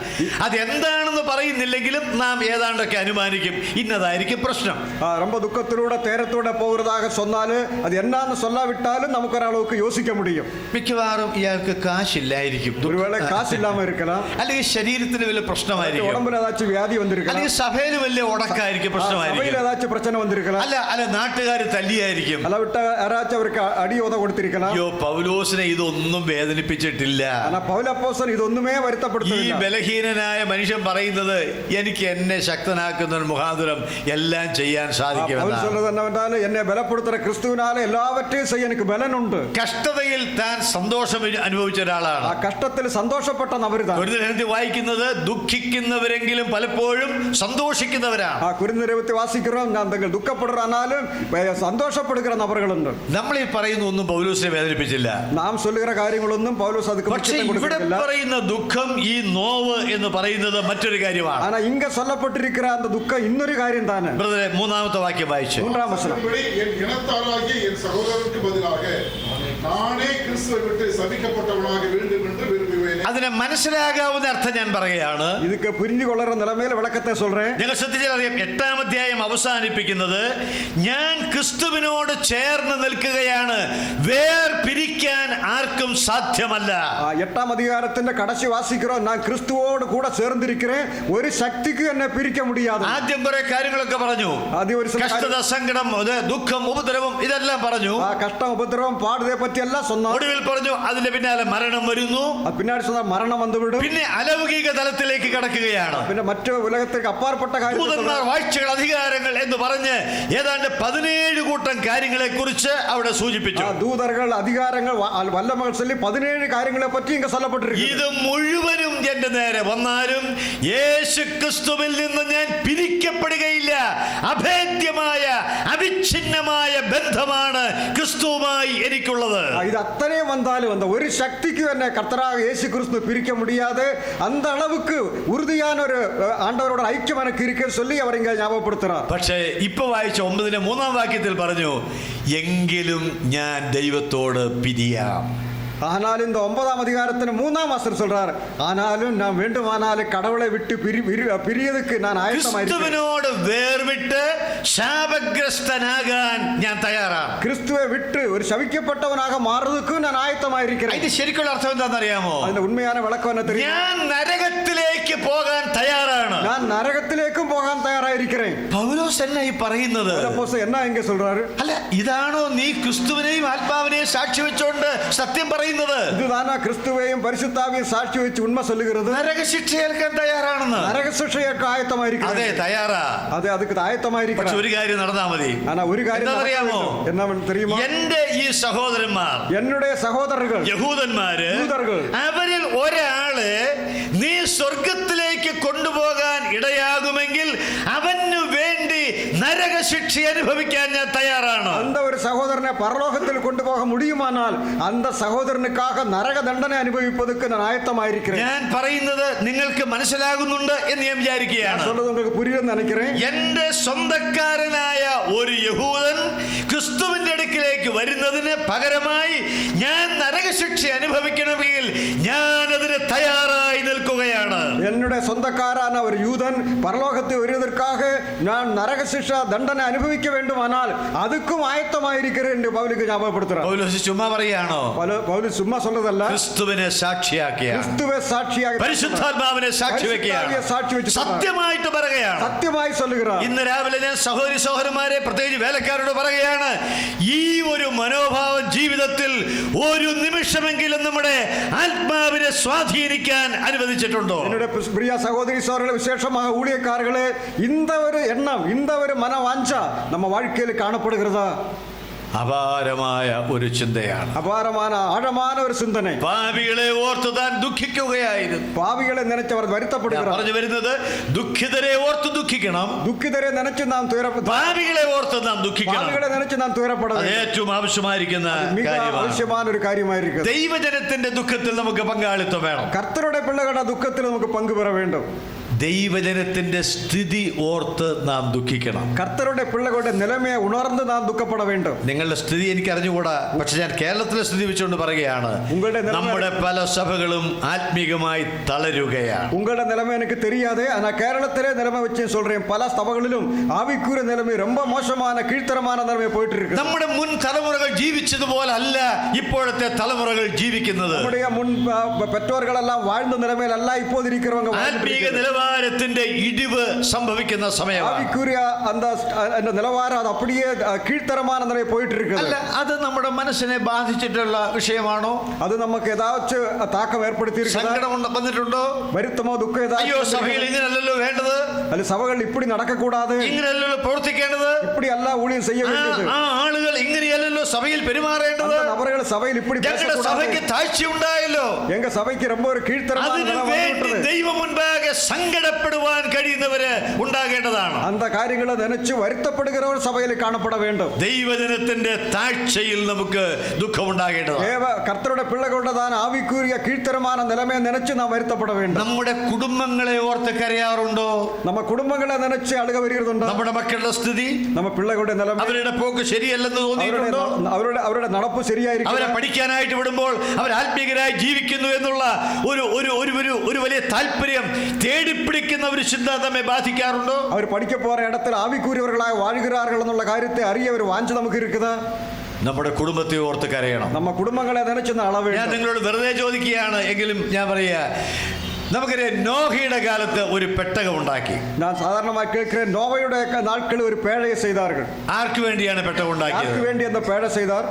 അത് എന്താണെന്ന് പറയുന്നില്ലെങ്കിലും നാം ഏതാണ്ടൊക്കെ അനുമാനിക്കും, ഇന്നതായിരിക്കും പ്രശ്നം. ரொம்ப துக்கத்திலூட தேரத்தோட போகிறதாக சொன்னாலும் அது என்னன்னு சொல்லாவிட்டாலும் நமக்கு ஒரு அளவுக்கு யோசிக்க முடியும். മിക്കവാറും ഇയാൾക്ക് കാശില്ലായിരിക്കും, ஒருவேளை காசு இல்லாம இருக்கலாம், അല്ലെങ്കിൽ ശരീരത്തിന് വലിയ പ്രശ്നമായിരിക്കും, உடம்புல ஏதாச்சும் வியாதி வந்திருக்கலாம், അല്ലെങ്കിൽ സഭയിൽ വലിയ ഉടക്കായിരിക്കും, சபையில் പ്രശ്നമായിരിക്കും, ஏதாச்சும் பிரச்சனை வந்திருக்கலாம், അല്ല നാട്ടുകാർ തല്ലിയായിരിക്കും, அல்ல விட்ட யாராச்சும் அவருக்கு அடி உத கொடுத்திருக்கலாம். അയ്യോ പൗലോസിനെ ഇതൊന്നും വേദനിപ്പിച്ചിട്ടില്ല. ஆனா பவுல் அப்போஸ்தலன் ഇത് ഒന്നുമേ ഈ വരുത്തപ്പെടുത്തില്ല. ബലഹീനനായ മനുഷ്യൻ പറയുന്നത് എനിക്ക് എന്നെ ശക്തനാക്കുന്ന മുഖാന്തരം എല്ലാം ചെയ്യാൻ பவுல் സാധിക്കുമെന്നാണ്. சொல்றது என்னவென்றால் என்னை பலப்படுத்துற கிறிஸ்துவினால எல்லாவற்றையும் செய்ய எனக்கு பலன் உண்டு. കഷ്ടതയിൽ താൻ സന്തോഷം അനുഭവിച്ച ഒരാളാണ്. ആ കഷ്ടത്തിൽ സന്തോഷപ്പെട്ട നവരുതാണ്. കൊരിന്ത്യർ വായിക്കുന്നത് ദുഃഖിക്കുന്നവരെങ്കിലും പലപ്പോഴും സന്തോഷിക്കുന്നവരാണ്. ആ കുരിന്ത്യർ വാസിக்கிறோம், ഞാൻ തങ്ങൾ ദുഃഖപ്പെടുறானாலும் സന്തോഷപ്പെടുகிற നபர்களுണ്ട്. നമ്മൾ ഈ പറയുന്ന ഒന്നും പൗലോസിനെ വേദനിപ്പിച്ചില്ല. നാം சொல்லுகிற കാര്യങ്ങളൊന്നും പൗലോസ് அதுக்கு പക്ഷേ മുഖ്യത്വം ഇവിടെ കൊടുക്കുന്നില്ല. പറയുന്ന ദുഃഖം, ഈ നോവ് എന്ന് പറയുന്നത് മറ്റൊരു കാര്യമാണ്. ஆனா இங்க சொல்லப்பட்டிருக்கிற அந்த துக்கம் இன்னொரு காரியம் தானே. ബ്രദറെ, മൂന്നാമത്തെ വാക്യം വായിച്ചു. 3-ാം വചനം. என் இனத்தாராகிய என் சகோதரருக்கு பதிலாக நானே கிறிஸ்துவை விட்டு சபிக்கப்பட்டவனாக வேண்டும் என்று விரும்புவேன். അതിനെ മനസ്സിലാകാവുന്ന അർത്ഥം ഞാൻ പറയുകയാണ്. இதுக்கு புரிஞ்சு கொள்ற நிலைமையில விளக்கத்தை சொல்றேன். നിങ്ങൾ ശ്രദ്ധിച്ചാൽ അറിയാം, 8-ാം അധ്യായം അവസാനിപ്പിക്കുന്നത് ഞാൻ ക്രിസ്തുവിനോട് ചേർന്ന് നിൽക്കുകയാണ്, വേർപിരിക്കാൻ ആർക്കും സാധ്യമല്ല. 8-ാം அதிகாரത്തിന്റെ കടശി വാസിக்கிறோம், நான் கிறிஸ்துவோடு கூட சேர்ந்திருக்கிறேன், ഒരു ശക്തിക്ക് എന്നെ പിരിக்க முடியாது. ആദ്യം കുറെ കാര്യങ്ങളൊക്കെ പറഞ്ഞു, ആദ്യം ഒരു കഷ്ടത, സങ്കടം, ദുഃഖം, ഉപദ്രവം, ഇതെല്ലാം പറഞ്ഞു. കഷ്ടം, ഉപദ്രവം, പാടുതേ പറ്റി എല്ലാം சொன்னார். ഒടുവിൽ പറഞ്ഞു അതിന്റെ പിന്നാലെ മരണം വരുന്നു. പിന്നാടി சொன்னார் മരണം വന്നുവിടും. പിന്നെ അലൗകിക തലത്തിലേക്ക് കടക്കുകയാണ്. പിന്നെ മറ്റു ഉലകത്തേക്ക് അപ്പാർപ്പെട്ട ദൂതന്മാർ, വാഴ്ചകൾ, അധികാരങ്ങൾ എന്ന് പറഞ്ഞ് ഏതാണ്ട് 17 കൂട്ടം കാര്യങ്ങളെ കുറിച്ച് അവിടെ സൂചിപ്പിച്ചു. ദൂതர்கள், അധികാരങ്ങൾ, വല്ലമകൾ ചൊല്ലി 17 കാര്യങ്ങളെ പറ്റി ഇങ്ങ சொல்லப்பட்டிருக்கு. ഇത് മുഴുവനും എന്റെ നേരെ വന്നാലും യേശു ക്രിസ്തുവിൽ നിന്ന് ഞാൻ പിരിക്കപ്പെടുകയില്ല. അഭേദ്യമായ അവിഛിന്നമായ ബന്ധമാണ് ക്രിസ്തുവുമായി എനിക്കുള്ളത്. ഇത് അത്രയും വന്നാലും அந்த ഒരു ശക്തിക്ക് എന്നെ കർത്തരായ യേശു ക്രിസ്തു പിരിக்க முடியாது. அந்த அளவுக்கு உறுதியான ஒரு ஆண்டவரோட ஐக்கியம் எனக்கு இருக்குன்னு சொல்லி அவர் இங்க ஞாபகப்படுத்துறார். പക്ഷേ ഇപ്പൊ വായിച്ച 9-ന്റെ 3-ാം വാക്യത്തിൽ പറഞ്ഞു, എങ്കിലും ഞാൻ ദൈവത്തോട് പിരിയാം. ஆனாலும் இந்த 9-ஆம் அதிகாரத்தின் 3-ஆம் வசனம் சொல்றார், ஆனாலும் நான் வேண்டுமானாலும் கடவுளை விட்டு பிரியதுக்கு நான் ஆயத்தமாயிருக்கிறேன். ക്രിസ്തുവിനോട് വേർവിട്ട് ശാപഗ്രസ്തനാകാൻ ഞാൻ തയ്യാറാണ്. ക്രിസ്തുവെ വിട്ട് ഒരു ശപിക്കപ്പെട്ടവനാக മാറുന്നതിന് ഞാൻ ആയത്തമായിരിக்கிறேன். അതിന്റെ ശരിക്കുള്ള അർത്ഥം എന്താണെന്നറിയാമോ? അതിന്റെ ഉണ്മயான വിളക്കം என்ன தெரியும்? ഞാൻ നരകത്തിലേക്ക് പോകാൻ തയ്യാറാണ്. ഞാൻ നരകത്തിലേക്കും പോകാൻ തയ്യാറായിരിக்கிறேன். പൗലോസ് എന്നാ ഈ പറയുന്നത്? പൗലോസ് എന്നാ ഇങ്ങ சொல்றாரு? അല്ല, ഇതാണോ നീ ക്രിസ്തുവിനെയും ആത്മാവിനെയും സാക്ഷി വെച്ചുകൊണ്ട് സത്യം പറയുന്നത്? இதுதானா கிறிஸ்துவையும் பரிசுத்தாவையும் சாட்சி வச்சு உண்மை சொல்லுகிறது? നരകശിക്ഷ ഏൽക്കാൻ തയ്യാറാണെന്ന്. നരകശിക്ഷയ്ക്ക് ആയത്തമായിരിക്കും. അതെ, തയ്യാറാ. അതെ, അതുക്ക് ആയത്തമായിരിക്കും. പക്ഷെ ഒരു കാര്യം നടന്നാ മതി. ആനാ ഒരു കാര്യം അറിയാമോ? എന്നാ தெரியுமா? എന്റെ ഈ സഹോദരന്മാർ, என்னுடைய சகோதரர்கள், യഹൂദന്മാര്, യൂദர்கள், അവരിൽ ഒരാള് നീ സ്വർഗത്തിലേക്ക് കൊണ്ടുപോകാൻ ഇടയാകുമെങ്കിൽ അവനു വേണ്ടി നരകശിക്ഷ അനുഭവിക്കാൻ ഞാൻ തയ്യാറാണ്. அந்த ஒரு சகோதரனை பரலோகத்தில் கொண்டு போக முடியுமானால் அந்த സഹോദരനുക്കാக നരക ദണ്ഡന അനുഭവിപ്പതുക്ക് ഞാൻ ആയത്തമായിരിக்கிறேன். ഞാൻ പറയുന്നത് നിങ്ങൾക്ക് മനസ്സിലാകുന്നുണ്ട് എന്ന് ഞാൻ വിചാരിക്കുകയാണ്. சொல்றது உங்களுக்கு புரியுதுன்னு நினைக்கிறேன். എന്റെ സ്വന്തക്കാരനായ ഒരു യഹൂദൻ ക്രിസ്തുവിന്റെ അടുക്കിലേക്ക് വരുന്നതിന് പകരമായി ഞാൻ നരകശിക്ഷ അനുഭവിക്കണമെങ്കിൽ ഞാൻ അതിന് തയ്യാറായി നിൽക്കുകയാണ്. என்னுடைய சொந்தக்காரான ஒரு யூதன் பரலோகத்தை வருவதற்காக நான் நரகசிக்ஷ தண்டனை அனுபவிக்க வேண்டுமானால் அதுக்கும் ஆயத்தமாயிருக்கிறேன் என்று பவுலுக்கு ஞாபகப்படுத்துறார். പൗലോസ് ചുമ്മാ പറയാണോ? പൗലോസ് ചുമ്മാ சொல்றதല്ല, ക്രിസ്തുവിനെ സാക്ഷിയാക്കിയ, ക്രിസ്തുവെ സാക്ഷിയാക്കി, പരിശുദ്ധാത്മാവിനെ സാക്ഷി വെക്കുകയാണ്, സാക്ഷി വെച്ച് സത്യമായിട്ട് പറയുകയാണ്, സത്യമായി சொல்லுகிறார். ഇന്ന് രാവിലെ ഞാൻ സഹോദരന്മാരെ, പ്രത്യേകിച്ച് വേലക്കാരോട് പറയുകയാണ്, ഈ ഒരു മനോഭാവം ജീവിതത്തിൽ ഒരു നിമിഷമെങ്കിലും നമ്മുടെ ആത്മാവിനെ സ്വാധീനിക്കാൻ അനുവദിച്ചിട്ടുണ്ടോ? என்னுடைய பிரியா சகோதரி சகோதரர்களே, விசேஷமாக ஊழியக்காரர்களே, இந்த ஒரு எண்ணம், இந்த ஒரு மன வாஞ்சா நம்ம வாழ்க்கையில் காணப்படுகிறதா? അപാരമായ ഒരു ചിന്തയാണ്. அபாரமான ஆழமான ஒரு சிந்தனை. പാപികളെ ഓർത്ത് താൻ ദുഃഖിക്കുകയായിരുന്നു. பாவிகளை நினைச்சு அவர் ഞാൻ வருத்தப்படுகிறார். പറഞ്ഞു വരുന്നത്, ദുഃഖിതരെ ഓർത്ത് ദുഃഖിക്കണം, துக்கிதரை நினைச்சு நாம் പാപികളെ ഓർത്ത് നാം ദുഃഖിക്കണം. பாவிகளை நினைச்சு நாம் துயரப்பட അത് வேண்டும். ഏറ്റവും ആവശ്യമായിരിക്കുന്ന மிக കാര്യമാണ്. அவசியமான ഒരു കാര്യമായിരിക്കും. ദൈവജനത്തിന്റെ ദുഃഖത്തിൽ നമുക്ക് പങ്കാളിത്തം വേണം. கர்த்தருடைய பிள்ளைகளோட துக்கத்தில் നമുക്ക് പങ്കു பெற வேண்டும். ദൈവജനത്തിന്റെ സ്ഥിതി ഓർത്ത് നാം ദുഃഖിക്കണം. കർത്തരുടെ പിള്ളകളുടെ നിലമയെ ഉണർന്ന് നാം ദുഃഖപ്പെട വേണ്ടും. നിങ്ങളുടെ സ്ഥിതി എനിക്ക് അറിഞ്ഞുകൂടാ, പക്ഷെ ഞാൻ കേരളത്തിലെ സ്ഥിതി വെച്ചുകൊണ്ട് പറയുകയാണ്, നമ്മുടെ പല സഭകളും ആത്മീകമായി തളരുകയാണ്. உங்களோட நிலைமை எனக்கு தெரியாது, ஆனா கேரளத்திலே நிலைமை வச்சு சொல்றேன், பல சபைகளிலும் ஆவிக்குரிய நிலைமை ரொம்ப மோசமான கீழ்த்தரமான நிலைமை போயிட்டு இருக்கு. നമ്മുടെ മുൻ തലമുറകൾ ജീവിച്ചതുപോലെ അല്ല ഇപ്പോഴത്തെ തലമുറകൾ ജീവിക്കുന്നത്. நம்முடைய முன் பெற்றோர்கள் எல்லாம் வாழ்ந்த நிலைமையில் அல்ல இப்போது இருக்கிறவங்க. ആത്മീക നിലവാരത്തിന്റെ ഇടിവ് സംഭവിക്കുന്ന സമയമാണ്. ஆவிக்குரிய அந்த நிலவாரம் அது அப்படியே கீழ்த்தரமான நிலை போயிட்டு இருக்கு. അല്ല, അത് നമ്മുടെ മനസ്സിനെ ബാധിച്ചിട്ടുള്ള വിഷയമാണോ? അത് നമുക്ക് ഏതാச்சுം താക്കം ഏർപ്പെടുത്തിയിരിക്കുന്നു. സങ്കടം വന്നിട്ടുണ്ടോ? വരുത്തമോ ദുഃഖം ഏതാ? അയ്യോ, സഭയിൽ ഇങ്ങനല്ലല്ലോ വേണ്ടത്, അല്ല സഭകൾ ഇപ്പടി നടക്കക്കൂടാതെ, ഇങ്ങനെയല്ലല്ലോ പ്രവർത്തിക്കേണ്ടത്, இப்படி அல்ல ஊழியம் செய்ய வேண்டியது, ആ ആളുകൾ ഇങ്ങനെയല്ലല്ലോ സഭയിൽ പെരുമാറേണ്ടത്, அவர்கள் சபையில் இப்படி ഞങ്ങളുടെ സഭയ്ക്ക് താഴ്ച ഉണ്ടായല്ലോ, எங்க சபைக்கு ரொம்ப ஒரு கீழ்த்தரமான நிலை വേണ്ടി ദൈവം മുൻപാകെ സങ്കടപ്പെടുവാൻ കഴിയുന്നവര് ഉണ്ടാകേണ്ടതാണ്. அந்த காரியங்களை நினைச்சு வருத்தப்படுகிறவர் சபையில் காணப்பட வேண்டும். ദൈവജനത്തിന്റെ താഴ്ചയിൽ നമുക്ക് ദുഃഖമുണ്ടാകേണ്ടതാണ്. കർത്തരുടെ പിള്ളകളുടെ താൻ ആവിക്കൂറിയ കീഴ്ത്തരமான നിലമയെ നിனைச்சு നാം വരുത്തപ്പെട வேண்டும். നമ്മുടെ കുടുംബങ്ങളെ ഓർത്ത് കരയാറുണ്ടോ? നമ്മ കുടുംബങ്ങളെ നിனைச்சு അഴുക വരുന്നുണ്ടോ? നമ്മുടെ മക്കളുടെ സ്ഥിതി, നമ്മ പിള്ളകളുടെ നിലമ, അവരുടെ പോക്ക് ശരിയല്ലെന്ന് തോന്നിയിട്ടുണ്ടോ? അവരുടെ നടപ്പ് ശരിയായിരിക്കും. അവരെ പഠിക്കാനായിട്ട് വിടുമ്പോൾ അവർ ആത്മീകരായി ജീവിക്കുന്നു എന്നുള്ള ഒരു വലിയ താല്പര്യം തേടിപ്പിടിക്കുന്ന ഒരു ചിന്ത നമ്മെ ബാധിക്കാറുണ്ടോ? അവർ പഠിക്ക പോற ഇടത്തിൽ ആവിക്കൂറിയവர்களாய் வாழ்கிறார்கள் എന്നുള്ള കാര്യത്തെ അറിയ ഒരു വാഞ്ച നമുക്ക് ഇരിക്കുന്നത്. നമ്മുടെ കുടുംബത്തെ ഓർത്ത് കരയണം. നമ്മ കുടുംബങ്ങളെ നിனைச்சுന്ന അളവ്. ഞാൻ നിങ്ങളോട് വെറുതെ ചോദിക്കുകയാണ് എങ്കിലും ഞാൻ പറയാ, നമുക്കറിയാം നോഹയുടെ കാലത്ത് ഒരു പെട്ടകം ഉണ്ടാക്കി. ഞാൻ സാധാരണമായി കേൾக்கிறேன், നോവയുടെ നാட்களில் ഒരു പേഴയെ ചെയ്താர்கள். ആർക്ക് വേണ്ടിയാണ് പെട്ടകം ഉണ്ടാക്കിയത്? ആർക്ക് വേണ്ടി എന്താ പേഴ ചെയ്താർ?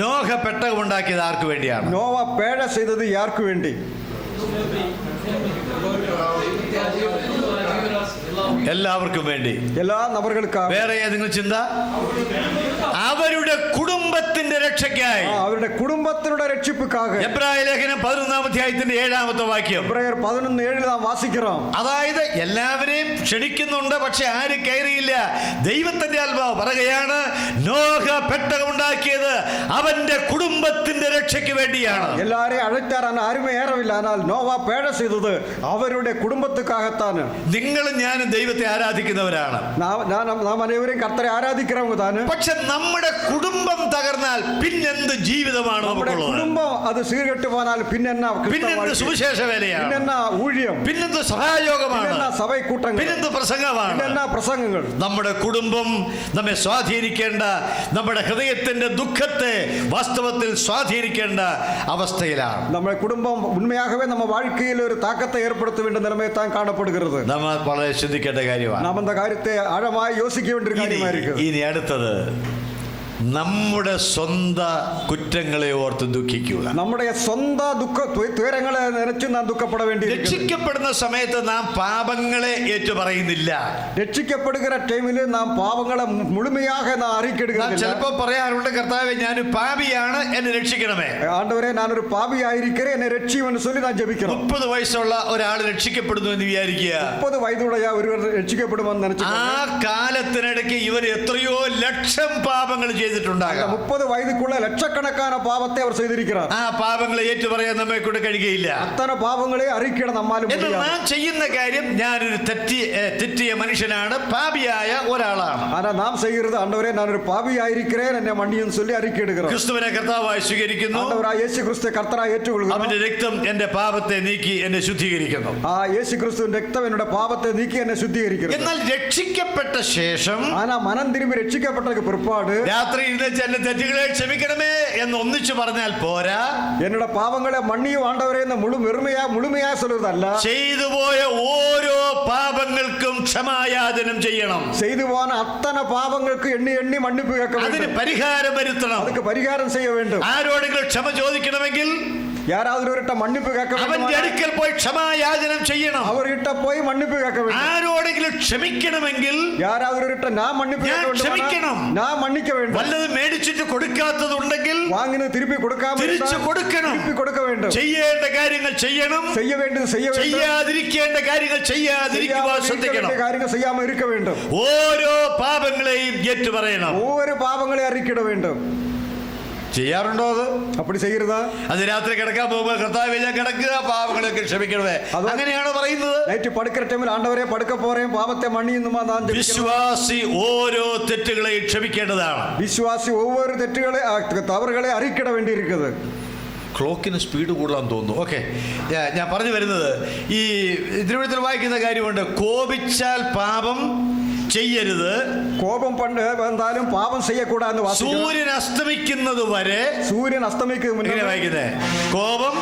നോഹ പെട്ടകം ഉണ്ടാക്കിയത് ആർക്ക് വേണ്ടിയാണ്? നോവ പേഴ ചെയ്തത് ആർക്ക് വേണ്ടി? എല്ലാവർക്കും വേണ്ടി. എല്ലാ നബറുകൾക്കാണ്. വേറെ ഏതെങ്കിലും ചിന്ത? അവരുടെ കുടുംബത്തിന്റെ രക്ഷയ്ക്കായി, അവരുടെ കുടുംബത്തിനുടെ രക്ഷിപ്പുക്കാക. എബ്രായ ലേഖനം 11-ാം അധ്യായത്തിന്റെ 7-ാമത്തെ വാക്യം. എബ്രായർ 11:7 നാം വാസിக்கிறோം. അതായത് എല്ലാവരെയും ക്ഷണിക്കുന്നുണ്ട്, പക്ഷെ ആരും കയറിയില്ല. ദൈവത്തിന്റെ ആത്മാവ് പറയുകയാണ്, നോഹ പെട്ടകം ഉണ്ടാക്കിയത് അവന്റെ കുടുംബത്തിന്റെ രക്ഷയ്ക്ക് വേണ്ടിയാണ്. എല്ലാരെയും അழைத்தார், ആരും ഏറവില്ല. എന്നാൽ നോവ പേഴ ചെയ്തത് അവരുടെ കുടുംബത്തുക്കാകത്താണ്. നിങ്ങളും ഞാനും ദൈവത്തെ ആരാധിക്കുന്നവരാണ്. നാം അനേവരെയും കർത്തരെ ആരാധിக்கிறവங்க താൻ. പക്ഷെ നമ്മുടെ കുടുംബം തകർന്നാൽ പിന്നെന്ത് ജീവിതമാണ് നമുക്കുള്ളത്? കുടുംബം അത് സീർകെട്ട് പോയാൽ പിന്നെന്ത് സുവിശേഷ വേലയാണ്? പിന്നെന്നാ ഊഴിയം? പിന്നെന്ത് സഹായോഗമാണ്? സഭൈക്കൂട്ടങ്ങൾ? പിന്നെന്ത് പ്രസംഗമാണ്? പിന്നെന്നാ പ്രസംഗങ്ങൾ? നമ്മുടെ കുടുംബം നമ്മെ സ്വാധീനിക്കേണ്ട, നമ്മുടെ ഹൃദയത്തിന്റെ ദുഃഖത്തെ വാസ്തവത്തിൽ സ്വാധീനിക്കേണ്ട അവസ്ഥയിലാണ്. നമ്മുടെ കുടുംബം ഉണ്മയാകവേ നമ്മ வாழ்க்கையில் ഒരു താക്കത്തെ ഏർപ്പെടുത്ത വേണ്ട നിലമേ താൻ കാണപ്പെടുகிறது. നമ്മൾ വളരെ ചിന്തിക്കേണ്ട കാര്യമാണ്. നാം அந்த കാര്യത്തെ ആഴമായി യോസിക്കേണ്ട ഒരു കാര്യമായിരിക്കും. ഇനി അടുത്തത്, നമ്മുടെ സ്വന്തം കുറ്റങ്ങളെ ഓർത്ത് ദുഃഖിക്കുക. നമ്മുടെ സ്വന്തം തുയരങ്ങളെ നിனைச்சு നാം ദുഃഖപ്പെട വേണ്ടിയിരിക്കുന്നു. രക്ഷിക്കപ്പെടുന്ന സമയത്ത് നാം പാപങ്ങളെ ഏറ്റുപറയുന്നില്ല. രക്ഷിക്കപ്പെടുകിற ടൈമിൽ നാം പാപങ്ങളെ മുഴുമയാക നാം അറിയിക്കിടുകയില്ല. ചിലപ്പോൾ പറയാറുണ്ട്, കർത്താവേ ഞാൻ പാപിയാണ്, എന്നെ രക്ഷിക്കണമേ. ആണ്ടവരെ ഞാനൊരു പാപിയായിരിക്കേ, എന്നെ രക്ഷിക്കുമെന്ന് சொல்லி നാം ജപിക്കണം. 30 വയസ്സുള്ള ഒരാൾ രക്ഷിക്കപ്പെടുന്നു എന്ന് വിചാരിക്കുക. 30 വയസ്സുള്ള ഒരു രക്ഷിക്കപ്പെടുമെന്ന് നിனைച്ചു. ആ കാലത്തിനിടയ്ക്ക് ഇവർ എത്രയോ ലക്ഷം പാപങ്ങൾ ചെയ്തിട്ടുണ്ടാകാം. 30 വയസ്സുള്ള ലക്ഷക്കണക്കാன പാപത്തെ അവർ ചെയ്തിരിக்கிறார். ആ പാപങ്ങളെ ഏറ്റുപറയാൻ നമ്മെ കൊണ്ട് കഴിയുകയില്ല. അത്തരം പാപങ്ങളെ അറിയിക്കണം നമ്മാലും. നാം ചെയ്യുന്ന കാര്യം, ഞാനൊരു തെറ്റിയ മനുഷ്യനാണ്, പാപിയായ ഒരാളാണ്. ആനാ നാം ചെയ്യുന്നത്, ആണ്ടവരെ ഞാനൊരു പാപിയായിരിக்கிறேன், എന്നെ മണ്ണിയെന്ന് சொல்லி അറിയിക്കിടുക. ക്രിസ്തുവിനെ കർത്താവായി സ്വീകരിക്കുന്നു. ആണ്ടവരായ യേശു ക്രിസ്തുവെ കർത്താവായി ഏറ്റുകൊള്ളുന്നു. അവന്റെ രക്തം എന്റെ പാപത്തെ നീക്കി എന്നെ ശുദ്ധീകരിക്കുന്നു. ആ യേശു ക്രിസ്തുവിന്റെ രക്തം എന്റെ പാപത്തെ നീക്കി എന്നെ ശുദ്ധീകരിക്കുന്നു. എന്നാൽ രക്ഷിക്കപ്പെട്ട ശേഷം, ആനാ മനം തിരുമ്പി രക്ഷിക്കപ്പെട്ടതിന് പിற்பாடு രാത്രി എന്റെ തെറ്റുകളെ ക്ഷമിക്കണമേ എന്ന് ഒന്നിച്ചു പറഞ്ഞാൽ പോരാ. എന്നോട് പാപങ്ങളെ മണ്ണിയും ആണ്ടവരെ എന്ന് മുഴുമയാ சொல்றதല്ല. ചെയ്തുപോയ ഓരോ പാപങ്ങൾക്കും ക്ഷമായാചനം ചെയ്യണം. செய்து போன அத்தனை பாவங்களுக்கு எண்ணி எண்ணி மன்னிப்பு கேட்க അതിന് வேண்டும். പരിഹാരം വരുത്തണം. அதுக்கு பரிகாரம் செய்ய வேண்டும். ആരോടെങ്കിലും ക്ഷമ ചോദിക്കണമെങ്കിൽ யாராவது ஒருட்ட மன்னிப்பு கேட்க അവന്റെ வேண்டும். അടുക്കൽ പോയി ക്ഷമായാചനം ചെയ്യണം. அவர்கிட்ட போய் மன்னிப்பு கேட்க வேண்டும். ആരോടെങ്കിലും ക്ഷമിക്കണമെങ്കിൽ யாராவது ஒருட்ட நான் மன்னிப்பு ഞാൻ கேட்க வேண்டும். ക്ഷമിക്കണം. நான் மன்னிக்க வேண்டும். വല്ലതും മേടിച്ചിട്ട് കൊടുക്കാത്തതുണ്ടെങ്കിൽ வாங்கினது திருப்பி கொடுக்காம തിരിച്ചു இருந்தால் കൊടുക്കണം. திருப்பி கொடுக்க வேண்டும். ചെയ്യേണ്ട കാര്യങ്ങൾ ചെയ്യണം. செய்ய வேண்டும் செய்ய வேண்டும். ചെയ്യാതിരിക്കേണ്ട കാര്യങ്ങൾ ചെയ്യാതിരിക്കുവാൻ ശ്രദ്ധിക്കണം. കാര്യങ്ങൾ செய்யாம இருக்க வேண்டும். ഓരോ പാപങ്ങളെയും ഏറ്റുപറയണം. ஒவ்வொரு பாவங்களை அறிக்கிட வேண்டும். ചെയ്യാറുണ്ടോ അത്? அப்படி செய்யறதா? അത് രാത്രി കിടക്കാൻ പോകുമ്പോൾ കർത്താവേ ഞാൻ കിടക്കുക, പാപങ്ങളൊക്കെ ക്ഷമിക്കണമേ, അങ്ങനെയാണോ പറയുന്നത്? നൈറ്റ് പടുக்கிற ടൈമിൽ ആണ്ടവരെ പടുക്ക പോറേം പാപത്തെ മണ്ണിയുന്നുമാ താൻ ജപിക്കണം. വിശ്വാസി ഓരോ തെറ്റുകളെയും ക്ഷമിക്കേണ്ടതാണ്. വിശ്വാസി ഒവ്വൊരു തെറ്റുകളെ തവറുകളെ അറിയിക്കിട വേണ്ടിയിരിക്കുന്നത്. ക്ലോക്കിന് സ്പീഡ് കൂടുതലാന്ന് തോന്നുന്നു. ഓക്കെ, ഞാൻ പറഞ്ഞു വരുന്നത്, ഈ തിരുവഴുത്തിൽ വായിക്കുന്ന കാര്യമുണ്ട്, കോപിച്ചാൽ പാപം ചെയ്യരുത്, കോപം പണ്ട് എന്തായാലും പാപം ചെയ്യക്കൂടാന്ന് വാസിക്കുന്നു. സൂര്യൻ അസ്തമിക്കുന്നത് വരെ, സൂര്യൻ അസ്തമിക്കുന്നത് മുന്നേ വായിക്കുന്നത് കോപം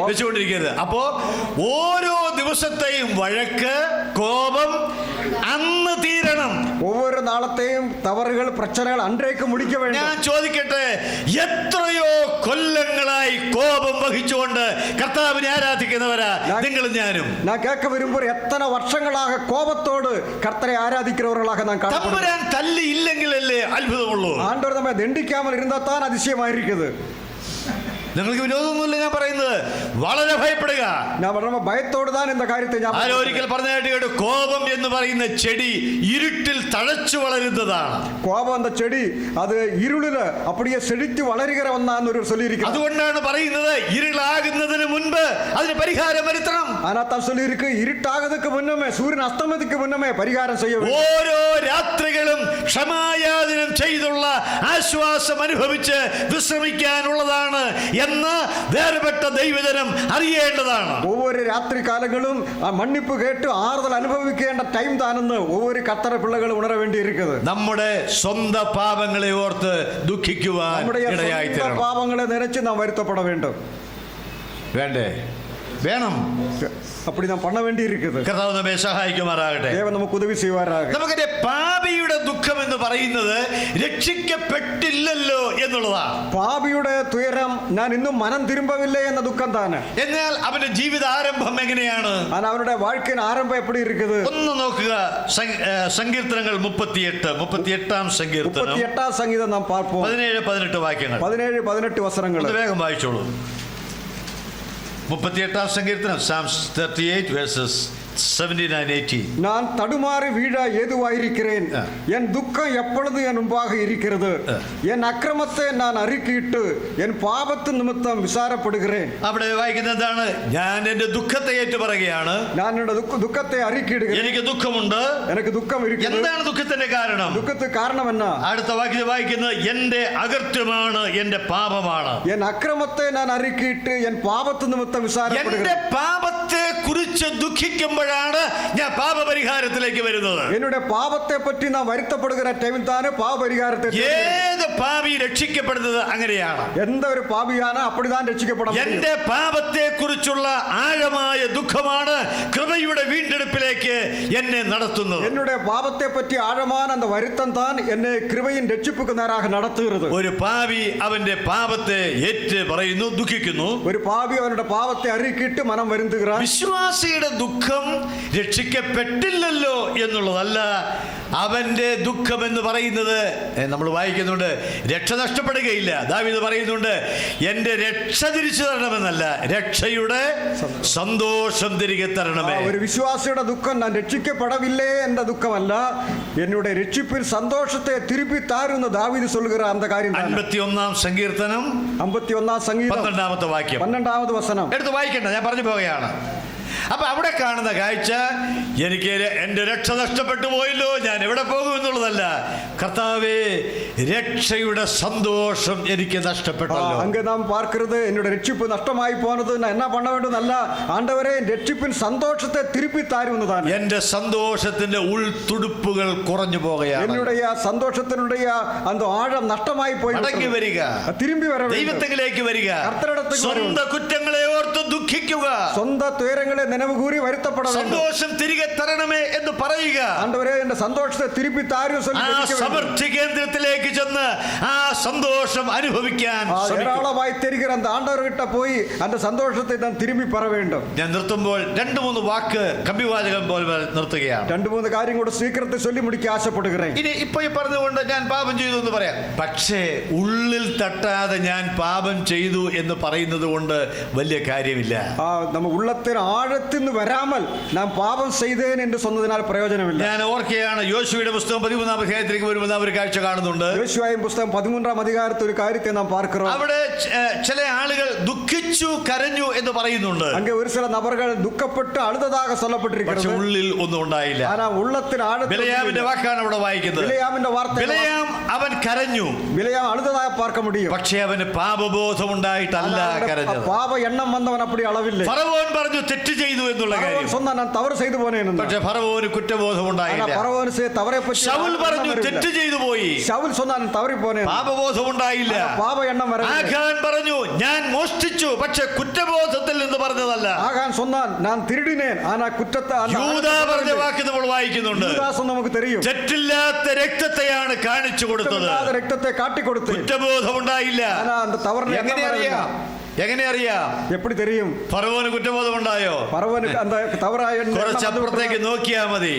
വെച്ചുകൊണ്ടിരിക്കരുത്. അപ്പോ ഓരോ ദിവസത്തെയും വഴക്ക്, കോപം അന്ന് തീരണം. ഒവ്വൊരു നാളത്തെയും തവറുകൾ പ്രശ്നങ്ങൾ അன்றേക്ക് മുടിക്ക വേണം. ഞാൻ ചോദിക്കട്ടെ, എത്രയോ കൊല്ലങ്ങളായി കോപം വഹിച്ചുകൊണ്ട് കർത്താവിനെ ആരാധിക്കുന്നവരാ നിങ്ങളും ഞാനും? ഞാൻ കേൾക്ക വരുമ്പോൾ എത്ര വർഷങ്ങളാக കോപത്തോട് കർത്തരെ ആരാധിക്കുന്നവர்களாக നാം കാണപ്പെടുന്നു. തമ്പുരാൻ തല്ലി ഇല്ലെങ്കിലല്ലേ അത്ഭുതമുള്ളൂ. ആണ്ടവർ നമ്മെ ദണ്ഡിക്കാமல் இருந்தாൽ താൻ അതിശയമായിരിക്കുന്നത്. നിങ്ങൾക്ക് വിരോധമൊന്നുമില്ല ഞാൻ പറയുന്നത്, വളരെ ഭയപ്പെടുക. ഞാൻ വളരെ ഭയത്തോട് താൻ എന്ന കാര്യത്തെ ഞാൻ ആരൊരിക്കൽ പറഞ്ഞായിട്ട് കേട്ടു, കോപം എന്ന് പറയുന്ന ചെടി ഇരുട്ടിൽ തഴച്ചു വളരുന്നതാണ്. കോപം എന്ന ചെടി അത് ഇരുളില് അപ്പടിയെ സെഴിച്ച് വളരുകിற ഒന്നാന്നൊരു ചൊല്ലിയിരിക്കുന്നു. അതുകൊണ്ടാണ് പറയുന്നത്, ഇരുളാകുന്നതിന് മുൻപ് അതിന് പരിഹാരം വരുത്തണം. അതിനകത്ത് ചൊല്ലിയിരിക്കും, ഇരുട്ടാകുന്നതിന് മുന്നമേ, സൂര്യൻ അസ്തമയത്തിന് മുന്നമേ പരിഹാരം ചെയ്യും. ഓരോ രാത്രികളും ക്ഷമായാചനം ചെയ്തുള്ള ആശ്വാസം അനുഭവിച്ച് വിശ്രമിക്കാനുള്ളതാണ് എന്ന് വേർപെട്ട ദൈവജനം അറിയേണ്ടതാണ്. ഒവ്വൊരു രാത്രി കാലങ്ങളും ആ മണ്ണിപ്പ് കേട്ട് ആറുതൽ അനുഭവിക്കേണ്ട ടൈം താനെന്ന് ഒവ്വൊരു കർത്തര പിള്ളകൾ ഉണര വേണ്ടിയിരിക്കുന്നത്. നമ്മുടെ സ്വന്തം പാപങ്ങളെ ഓർത്ത് ദുഃഖിക്കുവാൻ ഇടയായി തീരണം. പാപങ്ങളെ നിരച്ച് നാം വരുത്തപ്പെട വേണ്ടും. വേണ്ടേ? വേണം. அப்படி நாம் பண்ண வேண்டி இருக்குது. കർത്താവ് നമ്മെ സഹായിക്കുമാറാകട്ടെ. ദൈവം നമുക്ക് ഉദവി ചെയ്യുവാറാകട്ടെ. നമുക്കറിയ, പാപിയുടെ ദുഃഖം എന്ന് പറയുന്നത് രക്ഷിക്കപ്പെട്ടില്ലല്ലോ എന്നുള്ളതാണ്. പാപിയുടെ തുയരം ഞാൻ ഇന്നും മനം തിരുമ്പവില്ലേ എന്ന ദുഃഖം താന്. എന്നാൽ അവന്റെ ജീവിത ആരംഭം എങ്ങനെയാണ്? അവരുടെ வாழ்க்கையின் ആരംഭം എപ്പടി இருக்குது? ഒന്ന് നോക്കുക, സങ്കീർത്തനങ്ങൾ 38-ാം സങ്കീർത്തനം, 38ാം സംഗീതം നാം പാർப்போம். 17-18 വാക്യങ്ങൾ, 17-18 വസനങ്ങൾ വേഗം വായിച്ചോളൂ. 38ാം സങ്കീർത്തനം, Psalms 38 verses 79-80. நான் தடுமாறி வீழ ஏதுவாயிருக்கிறேன், என் துக்கம் எப்பொழுது என் முன்பாக இருக்கிறது, என் அக்கிரமத்தை நான் அறிக்கையிட்டு என் பாപத்து നിമിത്തം വിസാരപ്പെടുகிறேன். അവിടെ വായിക്കുന്നത് എന്താണ്? ഞാൻ എന്റെ ദുഃഖത്തെ ഏറ്റുപറയുകയാണ്. ഞാൻ എന്റെ ദുഃഖത്തെ അറിയിക്കുകയാണ്. എനിക്ക് ദുഃഖമുണ്ട്. എനിക്ക് ദുഃഖം ഇരിക്കുന്നു. എന്താണ് ദുഃഖത്തിന്റെ കാരണം? ദുഃഖത്തിന് കാരണം എന്നാ? അടുത്ത വാക്യത്തിൽ വായിക്കുന്നത്, എന്റെ അകൃത്യമാണ്, എന്റെ പാപമാണ്. എൻ അക്രമത്തെ ഞാൻ അറിയിക്കിട്ട് എൻ പാപത്ത് നിമിത്തം വിസാരപ്പെടുகிறேன். എന്റെ പാപത്തെ കുറിച്ച് ദുഃഖിക്കുമ്പോഴാണ് ഞാൻ പാപപരിഹാരത്തിലേക്ക് വരുന്നത്. എന്നുടെ പാപത്തെ പറ്റി നാം വരുത്തപ്പെടുകിற ടൈമിൽ താനെ പാപപരിഹാരത്തെ. ഏത് പാപി രക്ഷിക്കപ്പെടുന്നത് അങ്ങനെയാണ്. എന്തൊരു പാപിയാണ് അപ്പടിതാൻ രക്ഷിക്കപ്പെടണം. എന്റെ പാപത്തെ കുറിച്ചുള്ള ആഴമായ ദുഃഖമാണ് കൃപയുടെ വീണ്ടെടുപ്പിലേക്ക് എന്നെ നടത്തുന്നത്. എന്നുടെ പാപത്തെ പറ്റി ആഴமான அந்த വരുത്തം താൻ എന്നെ കൃപയിൻ രക്ഷിപ്പുക്ക് നേരാக നടത്തുகிறது. ഒരു പാപി അവന്റെ പാപത്തെ ഏറ്റു പറയുന്നു, ദുഃഖിക്കുന്നു. ഒരു പാപി അവരുടെ പാപത്തെ അറിയിക്കിട്ട് മനം വരുത്തുகிறாൻ. വിശ്വാസിയുടെ ദുഃഖം രക്ഷിക്കപ്പെട്ടില്ലല്ലോ എന്നുള്ളതല്ല. അവന്റെ ദുഃഖം എന്ന് പറയുന്നത് നമ്മൾ വായിക്കുന്നുണ്ട്, രക്ഷ നഷ്ടപ്പെടുകയില്ല. ദാവീദ് പറയുന്നുണ്ട്, എന്റെ രക്ഷ തിരിച്ചു തരണമെന്നല്ല, രക്ഷയുടെ സന്തോഷം തിരികെ തരണമേ. ഒരു വിശ്വാസിയുടെ ദുഃഖം ഞാൻ രക്ഷിക്കപ്പെടവില്ലേ എന്ന ദുഃഖമല്ല, എന്നുടെ രക്ഷിപ്പിൽ സന്തോഷത്തെ തിരുപ്പി താരുന്ന ദാവീദ് சொல்லுகிற அந்த കാര്യം. 51-ാം സങ്കീർത്തനം 51-ാം സംഗീതം 12-ാമത്തെ വാക്യം, 12-ാമത് വസനം എടുത്ത് വായിക്കണ്ട, ഞാൻ പറഞ്ഞു പോവുകയാണ്. അപ്പൊ അവിടെ കാണുന്ന കാഴ്ച, എനിക്ക് എന്റെ രക്ഷ നഷ്ടപ്പെട്ടു പോയല്ലോ, ഞാൻ എവിടെ പോകും എന്നുള്ളതല്ല. കർത്താവേ, രക്ഷയുടെ സന്തോഷം എനിക്ക് നഷ്ടപ്പെട്ടല്ലോ. அங்கே நாம் பார்க்கிறது, என்னுடைய ரட்சிப்பு நஷ்டமாய் போனது, நான் என்ன பண்ண வேண்டும்? அல்ல, ஆண்டவரே, രക്ഷിപ്പിൻ സന്തോഷത്തെ തിരുപ്പി താരുന്നതാണ്. എന്റെ സന്തോഷത്തിന്റെ ഉൾത്തുടുപ്പുകൾ കുറഞ്ഞു പോകുകയാണ്. என்னுடைய സന്തോഷത്തിനുடைய அந்த ആഴം നഷ്ടമായി പോയി. മടങ്ങി വരിക, തിരുമ്പി വര, ദൈവത്തിലേക്ക് വരിക, കർത്തരിടത്തേക്ക് സ്വന്തം കുറ്റങ്ങളെ ഓർത്ത് ഓർത്ത് ദുഃഖിക്കുക, சொந்த துயரங்களை நினைவு கூறி வருத்தப்பட வேண்டும். സന്തോഷം തിരികെ തരണമേ എന്ന് പറയുക. ஆண்டவரே இந்த சந்தோஷத்தை திருப்பி தாரும் சொல்லி ആ ஜெபிக்க வேண்டும். സമൃദ്ധി കേന്ദ്രത്തിലേക്ക് ചെന്ന് ആ സന്തോഷം അനുഭവിക്കാൻ ശ്രമിക്കുക. ஏராளமாய் தெரிகிற அந்த ஆண்டவர்கிட்ட போய் அந்த சந்தோஷத்தை நான் திரும்பி பெற வேண்டும். ഞാൻ നിർത്തുമ്പോൾ 2-3 വാക്ക് കമ്പിവാചകം പോലെ നിർത്തുകയാണ്. 2-3 കാര്യം കൂടെ സ്വീകരണത്തെ ചൊല്ലി മുടിക്കാൻ ആശപ്പെടുகிறேன். ഇനി ഇപ്പൊ ഈ പറഞ്ഞുകൊണ്ട് ഞാൻ പാപം ചെയ്തു എന്ന് പറയാം. പക്ഷേ ഉള്ളിൽ തട്ടാതെ ഞാൻ പാപം ചെയ്തു എന്ന് പറയുന്നത് കൊണ്ട് വലിയ കാര്യമില്ല. நம்ம உள்ளத்தின் ஆழத்தில் வராமல் நான் பாவம் செய்தேன் என்று சொன்னதிനാൽ பிரயோஜனமில்லை. ഞാൻ ഓർക്കുകയാണ്, യോശുവയുടെ പുസ്തകം 13-ാം അധ്യായത്തിലേക്ക് വരുമ്പോൾ നാം ഒരു കാഴ്ച കാണുന്നുണ്ട്. യോശുവയുടെ പുസ്തകം 13-ാം അധികാരത്തിൽ ഒരു കാര്യത്തെ നാം பார்க்கிறோம். അവിടെ ചില ആളുകൾ ദുഃഖിച്ചു കരഞ്ഞു എന്ന് പറയുന്നുണ്ട്. அங்கே ஒரு சில நபர்கள் துக்கப்பட்டு அழுததாக சொல்லப்பட்டிருக்கிறது. പക്ഷേ ഉള്ളിൽ ഒന്നും ഉണ്ടായില്ല. ஆனா உள்ளத்தின் ஆழத்தில் ബിലെയാമിന്റെ വാക്കാണ് അവിടെ വായിക്കുന്നത്. ബിലെയാമിന്റെ വാർത്ത, ബിലെയാം അവൻ കരഞ്ഞു, ബിലെയാം അഴുതതായി பார்க்க முடியும். പക്ഷേ അവന് പാപബോധം ഉണ്ടായിട്ടല്ല കരഞ്ഞത്. പാപ എണ്ണം വന്നവൻ அப்படி அளவில்லை. ഫറവോൻ പറഞ്ഞു തെറ്റ് ചെയ്തു എന്നുള്ള കാര്യം. சொன்னா நான் தவறு செய்து போனேன். പക്ഷേ ഫറവോന് കുറ്റബോധം ഉണ്ടായില്ല. ഫറവോന് തവറെ പറ്റി ശൗൽ പറഞ്ഞു തെറ്റ് ചെയ്തു പോയി. ശൗൽ சொன்னா நான் தவறி போனேன். പാപബോധം ഉണ്ടായില്ല. പാപ എണ്ണം വരവില്ല. ആഖാൻ പറഞ്ഞു ഞാൻ മോഷ്ടിച്ചു, പക്ഷേ കുറ്റബോധത്തിൽ നിന്ന് പറഞ്ഞതല്ല. ആഖാൻ சொன்னான் நான் திருடினேன், ஆனா കുറ്റത്തെ യൂദാ പറഞ്ഞ വാക്ക് നമ്മൾ വായിക്കുന്നുണ്ട്. യൂദാസ് നമുക്ക് தெரியும். തെറ്റില്ലാത്ത രക്തത്തെയാണ് കാണിച്ചു കൊടുത്തത്. രക്തത്തെ കാട്ടിക്കൊടുത്തു. കുറ്റബോധം ഉണ്ടായില്ല. ஆனா அந்த தவறு എങ്ങനെ അറിയാം? എങ്ങനെ അറിയാം? எப்படி தெரியும்? ഫറവോന് കുറ്റബോധം ഉണ്ടായോ? ഫറവോന് அந்த தவறாയ കുറച്ചപ്പുറത്തേക്ക് നോക്കിയാ മതി.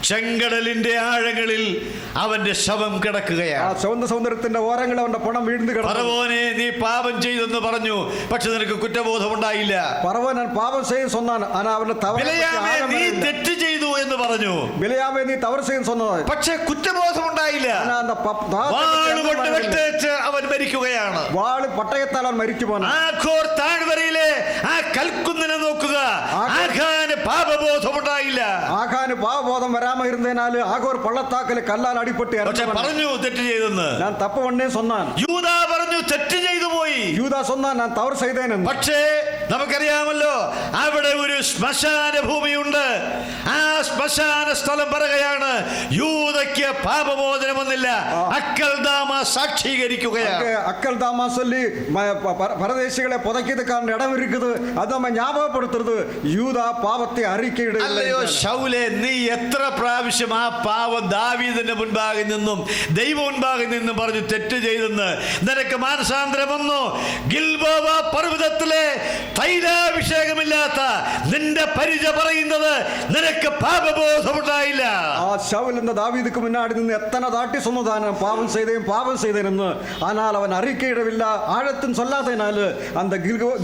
ചെങ്കടലിന്റെ ആഴങ്ങളിൽ അവന്റെ ശവം കിടക്കുകയാണ്. സൗന്ദര്യ സൗന്ദര്യത്തിന്റെ ഓരങ്ങളിൽ അവന്റെ പണം വീഴ്ന്നു കിടന്നു. ഫറവോനെ നീ പാപം ചെയ്തെന്ന് പറഞ്ഞു, പക്ഷെ നിനക്ക് കുറ്റബോധം ഉണ്ടായില്ല. ഫറവോൻ ഞാൻ പാപം ചെയ്തു சொன்னான், ஆனா അവന്റെ ബിലെയാമേ നീ തെറ്റ് ചെയ്തു എന്ന് പറഞ്ഞു. ബിലെയാമേ നീ തവറ് ചെയ്തു சொன்னது, പക്ഷെ കുറ്റബോധം ഉണ്ടായില്ല. വാളുകൊണ്ട് വെട്ടേറ്റ് അവൻ മരിക്കുകയാണ്. വാള് പട്ടയത്താൽ അവൻ മരിച്ചു പോന. ആഖോർ താഴ്വരയിലെ ആ കൽക്കുന്നിനെ നോക്കുക. ആഖാന് പാപബോധം ഉണ്ടായില്ല. ആഖാന് പാപബോധം വരാമ ഇരുന്നതിനാൽ ആഖോർ പള്ളത്താക്കല് കല്ലാൽ അടിപൊട്ടി പറഞ്ഞു തെറ്റ് ചെയ്തെന്ന്. ഞാൻ തപ്പ് വണ്ണേ சொன்னான். യൂദാ പറഞ്ഞു തെറ്റ് ചെയ്തു പോയി. യൂദാ சொன்னான் ഞാൻ തവറ് ചെയ്തേനെന്ന്. പക്ഷേ നമുക്കറിയാമല്ലോ അവിടെ ഒരു ശ്മശാന ഭൂമിയുണ്ട്. ആ ശ്മശാന സ്ഥലം പറയുകയാണ് യൂദയ്ക്ക് പാപമോചനം വന്നില്ല. അക്കൽദാമ സാക്ഷീകരിക്കുകയാണ്. അക്കൽദാമ ചൊല്ലി പരദേശികളെ പുതക്കിയതുക്കാരൻ ഇടം ഇരിക്കുന്നത് അത് നമ്മ ஞாபகப்படுத்துறது യൂദാ പാപത്തെ അറിയിക്കയിടയില്ല. അല്ലയോ ശൗലേ, നീ എത്ര പ്രാവശ്യം ആ പാവം ദാവീദിന്റെ മുൻപാകെ നിന്നും ദൈവ മുൻപാകെ നിന്നും പറഞ്ഞു തെറ്റ് ചെയ്തെന്ന്. നിനക്ക് മാനസാന്തരം വന്നു. ഗിൽബോവ പർവ്വതത്തിലെ തൈലാഭിഷേകമില്ലാത്ത നിന്റെ പരിച പറയുന്നത് നിനക്ക് പാപബോധമുണ്ടായില്ല. ആ ശൗൽ എന്ന ദാവീദുக்கு മുன்னாடி നിന്ന് എത്തന தாட்டி சொன்னதான பாவம் செய்தேன் എന്ന്. ஆனால் അവൻ അറിയിക്കയിടവില്ല. ആഴത്തും சொல்லாதതിനാൽ அந்த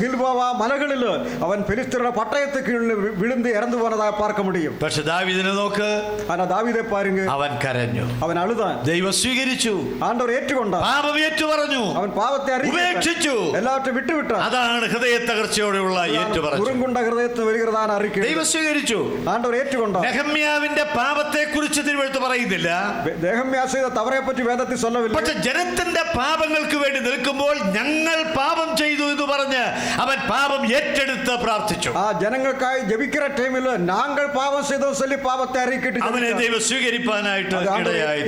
ഗിൽബോവ മലകളിൽ അവൻ ഫിലിസ്തീനയുടെ പട്ടയത്തെ കീഴിൽ വിழுந்து ഇറന്നു പോനതായി பார்க்க முடியும். പക്ഷെ ദാവീദിനെ നോക്ക്. ആന ദാവീദെ പാരുங்க. അവൻ കരഞ്ഞു, അവൻ അഴുതാൻ. ദൈവം സ്വീകരിച്ചു, ആണ്ടവർ ഏറ്റുകൊണ്ട, പാപം ഏറ്റു പറഞ്ഞു, അവൻ പാപത്തെ ഉപേക്ഷിച്ചു, എല്ലാവരും വിട്ടുവിട്ട. അതാണ് ഹൃദയ തകർച്ചയോടെയുള്ള ഏറ്റുപറച്ചിൽ. ഉറുങ്കുണ്ട ഹൃദയത്തിൽ വരുகிறதான അറിക്കை. ദൈവം സ്വീകരിച്ചു, ആണ്ടവർ ഏറ്റുകൊണ്ട. നെഹമ്യാവിന്റെ പാപത്തെ കുറിച്ച് തിരുവെഴുത്ത് പറയുന്നില്ല. നെഹമ്യാ ചെയ്ത തവറെ പറ്റി വേദത്തിൽ சொல்லவில்லை. പക്ഷെ ജനത്തിന്റെ പാപങ്ങൾക്ക് വേണ്ടി നിൽക്കുമ്പോൾ ഞങ്ങൾ പാപം ചെയ്തു എന്ന് പറഞ്ഞ് അവൻ പാപം ഏറ്റെടുത്ത് പ്രാർത്ഥിച്ചു. ആ ജനങ്ങൾക്കായി ജപിക്കുന്ന ടൈമിൽ ഞങ്ങൾ പാപം ചെയ്തു சொல்லி പാപത്തെ അറിയിക്കിട്ട് അവനെ ദൈവം സ്വീകരിപ്പാനായിട്ട് ഇടയായി.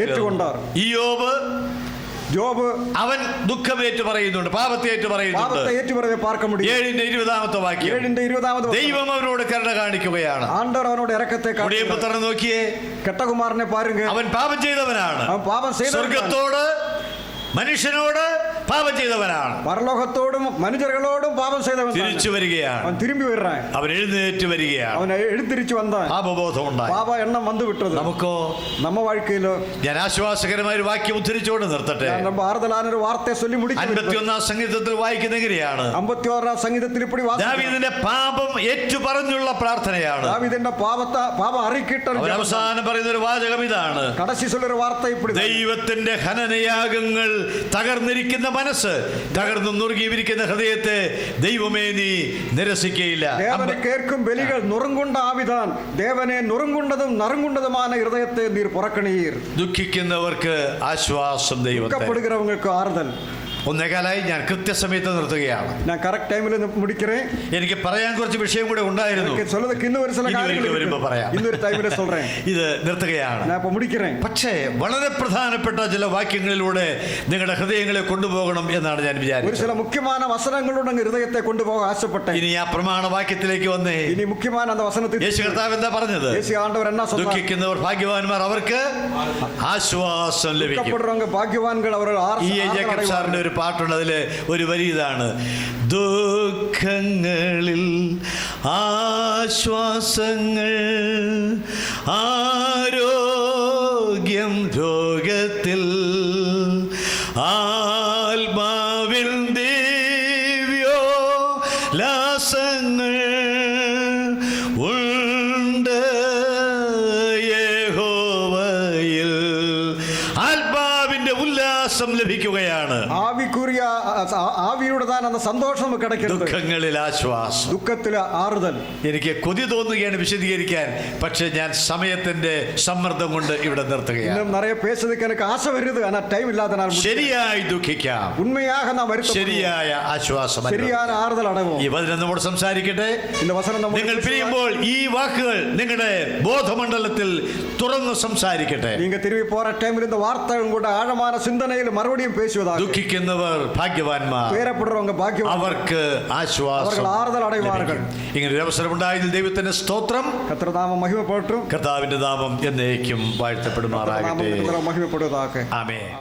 ജോബ് അവൻ ദുഃഖമേറ്റു പറയുന്നുണ്ട്, പാപത്തെ ഏറ്റു പറയുന്നുണ്ട്. 7:20 വാക്യം. ദൈവം അവനോട് കരുണ കാണിക്കുകയാണ്. ആണ്ടവർ അവനോട് ഇറക്കത്തെ പുത്രനെ നോക്കിയേ, കെട്ടകുമാരനെ പാരുങ്ക. അവൻ പാപം ചെയ്തവനാണ്. അവൻ പാപം ചെയ്ത സ്വർഗത്തോട് മനുഷ്യനോട് പാപം ചെയ്തവനാണ്. പരലോകത്തോടും മനുഷ്യരോടും പാപം ചെയ്തവൻ തിരിച്ചു വരികയാണ്. അവൻ തിരുമ്പി വരാൻ. അവൻ എഴുന്നേറ്റ് വരികയാണ്. അവൻ എഴുത്തിരിച്ചു വന്നാൽ പാപബോധം ഉണ്ടായി. പാപ എണ്ണം വന്നു വിട്ടത്. നമുക്കോ നമ്മ വാഴ്ക്കയിലോ ഞാൻ ആശ്വാസകരമായ ഒരു വാക്യം ഉദ്ധരിച്ചുകൊണ്ട് നിർത്തട്ടെ. ആറുതലാനൊരു വാർത്തയെ ചൊല്ലി മുടിക്കും. 51-ാം സംഗീതത്തിൽ വായിക്കുന്ന എങ്ങനെയാണ്? 51-ാം സംഗീതത്തിൽ ഇപ്പടി ദാവീദിന്റെ പാപം ഏറ്റു പറഞ്ഞുള്ള പ്രാർത്ഥനയാണ്. ദാവീദിന്റെ പാപം അറിയിക്കിട്ട അവസാനം പറയുന്ന ഒരു വാചകം ഇതാണ്. കടശി ചൊല്ലൊരു വാർത്ത ഇപ്പടി. ദൈവത്തിന്റെ ഹനനയാഗങ്ങൾ തകർന്നിരിക്കുന്ന മനസ്സ്, തകർന്നു നുറുകിയിരിക്കുന്ന ഹൃദയത്തെ ദൈവമേ നീ നിരസിക്കയില്ല. ദേവനെ കേൾക്കും ബലികൾ നുറുങ്കുണ്ട ആവിധാൻ, ദേവനെ നുറുങ്കുണ്ടതും നറുങ്കുണ്ടതുமான ഹൃദയത്തെ നീർ പുറക്കണീർ. ദുഃഖിക്കുന്നവർക്ക് ആശ്വാസം ദൈവം, ദുഃഖപ്പെടുகிறவங்களுக்கு ആറുതൽ. 1:15 ഞാൻ കൃത്യസമയത്ത് നിർത്തുകയാണ്. நான் கரெக்ட் டைம்ல முடிக்கிறேன். എനിക്ക് പറയാൻ കുറച്ച് വിഷയം കൂടെ ഉണ്ടായിരുന്നു. எனக்கு சொல்றதுக்கு இன்னும் ஒரு சில காரியங்கள் വരുമ്പോ പറയാം. இன்னொரு டைம்ல சொல்றேன். ഇത് നിർത്തുകയാണ്. நான் இப்ப முடிக்கிறேன். പക്ഷേ വളരെ പ്രധാനപ്പെട്ട ചില വാക്യങ്ങളിലൂടെ നിങ്ങളുടെ ഹൃദയങ്ങളെ കൊണ്ടുപോകണം എന്നാണ് ഞാൻ ஒரு വിചാരിച്ചത്. சில முக்கியமான வசனங்களோட உங்க ഹൃദയത്തെ கொண்டுപോக ஆசைப்பட்டேன். ഇനി ആ പ്രമാണ വാക്യത്തിലേക്ക് വന്നേ. இனி முக்கியமான அந்த வசனத்தை യേശു കർത്താവ് എന്താ പറഞ്ഞത്? യേശു ആണ്ടവർ என்ன சொன்னார்? ദുഃഖിക്കുന്നവർ ഭാഗ്യവാന്മാർ, അവർക്ക് ആശ്വാസം ലഭിക്കും. துக்கப்படுறவங்க பாக்கியவான்கள், அவர்கள் ഈ ജേക്കബ് സാറിന്റെ ഒരു പാട്ടുണ്ട്, അതില് ഒരു വരി ഇതാണ്: ദുഃഖങ്ങളിൽ ആശ്വാസങ്ങൾ, ആരോഗ്യം രോഗത്തിൽ, ആത്മാവിൽ ദിവ്യോല്ലാസങ്ങൾ ഉണ്ട് യഹോവയിൽ. ആത്മാവിന്റെ ഉല്ലാസം ലഭിക്കുകയാണ്. ആവിക്കുറിയ ആവിയുടെ താൻ அந்த സന്തോഷം നമുക്ക് கிடைக்கிறது. ദുഃഖങ്ങളിൽ ആശ്വാസം, ദുഃഖത്തിൽ ആറുതൽ. എനിക്ക് കൊതി തോന്നുകയാണ് വിശദീകരിക്കാൻ, പക്ഷെ ഞാൻ സമയത്തിന്റെ സമ്മർദ്ദം കൊണ്ട് ഇവിടെ നിർത്തുകയാണ്. இன்னும் நிறைய பேசுறதுக்கு எனக்கு ஆசை வருது, ஆனா டைம் இல்லாதனால ശരിയായി ദുഃഖിക്കാം, உண்மையாக நாம் வருத்தப்படுவோம், ശരിയായ ആശ്വാസം, ശരിയായ ആറുതൽ അടവും. ഈ വചനം നമ്മോട് സംസാരിക്കട്ടെ. இந்த വചനം നമ്മൾ നിങ്ങൾ പിരിയുമ്പോൾ ഈ വാക്കുകൾ നിങ്ങളുടെ ബോധമണ്ഡലത്തിൽ തുറന്നു സംസാരിക്കട്ടെ. நீங்க திரும்பி போற டைம்ல இந்த வார்த்தை உங்களோட ஆழமான சிந்தனையில் மறுபடியும் பேசுவதாக. ദുഃഖിക്കുന്നവർ ഭാഗ്യവാന്മാർ, துயரப்படுறவங்க பாக்கியவான்கள், അവർക്ക് ആശ്വാസം, அவர்கள் ആറുതൽ അടയുവാர்கள். ഇങ്ങനെ ഒരു അവസരം ഉണ്ടായതിൽ ദൈവത്തിന്റെ സ്തോത്രം. കർത്താവ് മഹിമപ്പെടട്ടെ. കർത്താവിന്റെ നാമം എന്നേക്കും വാഴ്ത്തപ്പെടുമാറാകട്ടെ. മഹിമപ്പെടുവதாக. ആമേൻ.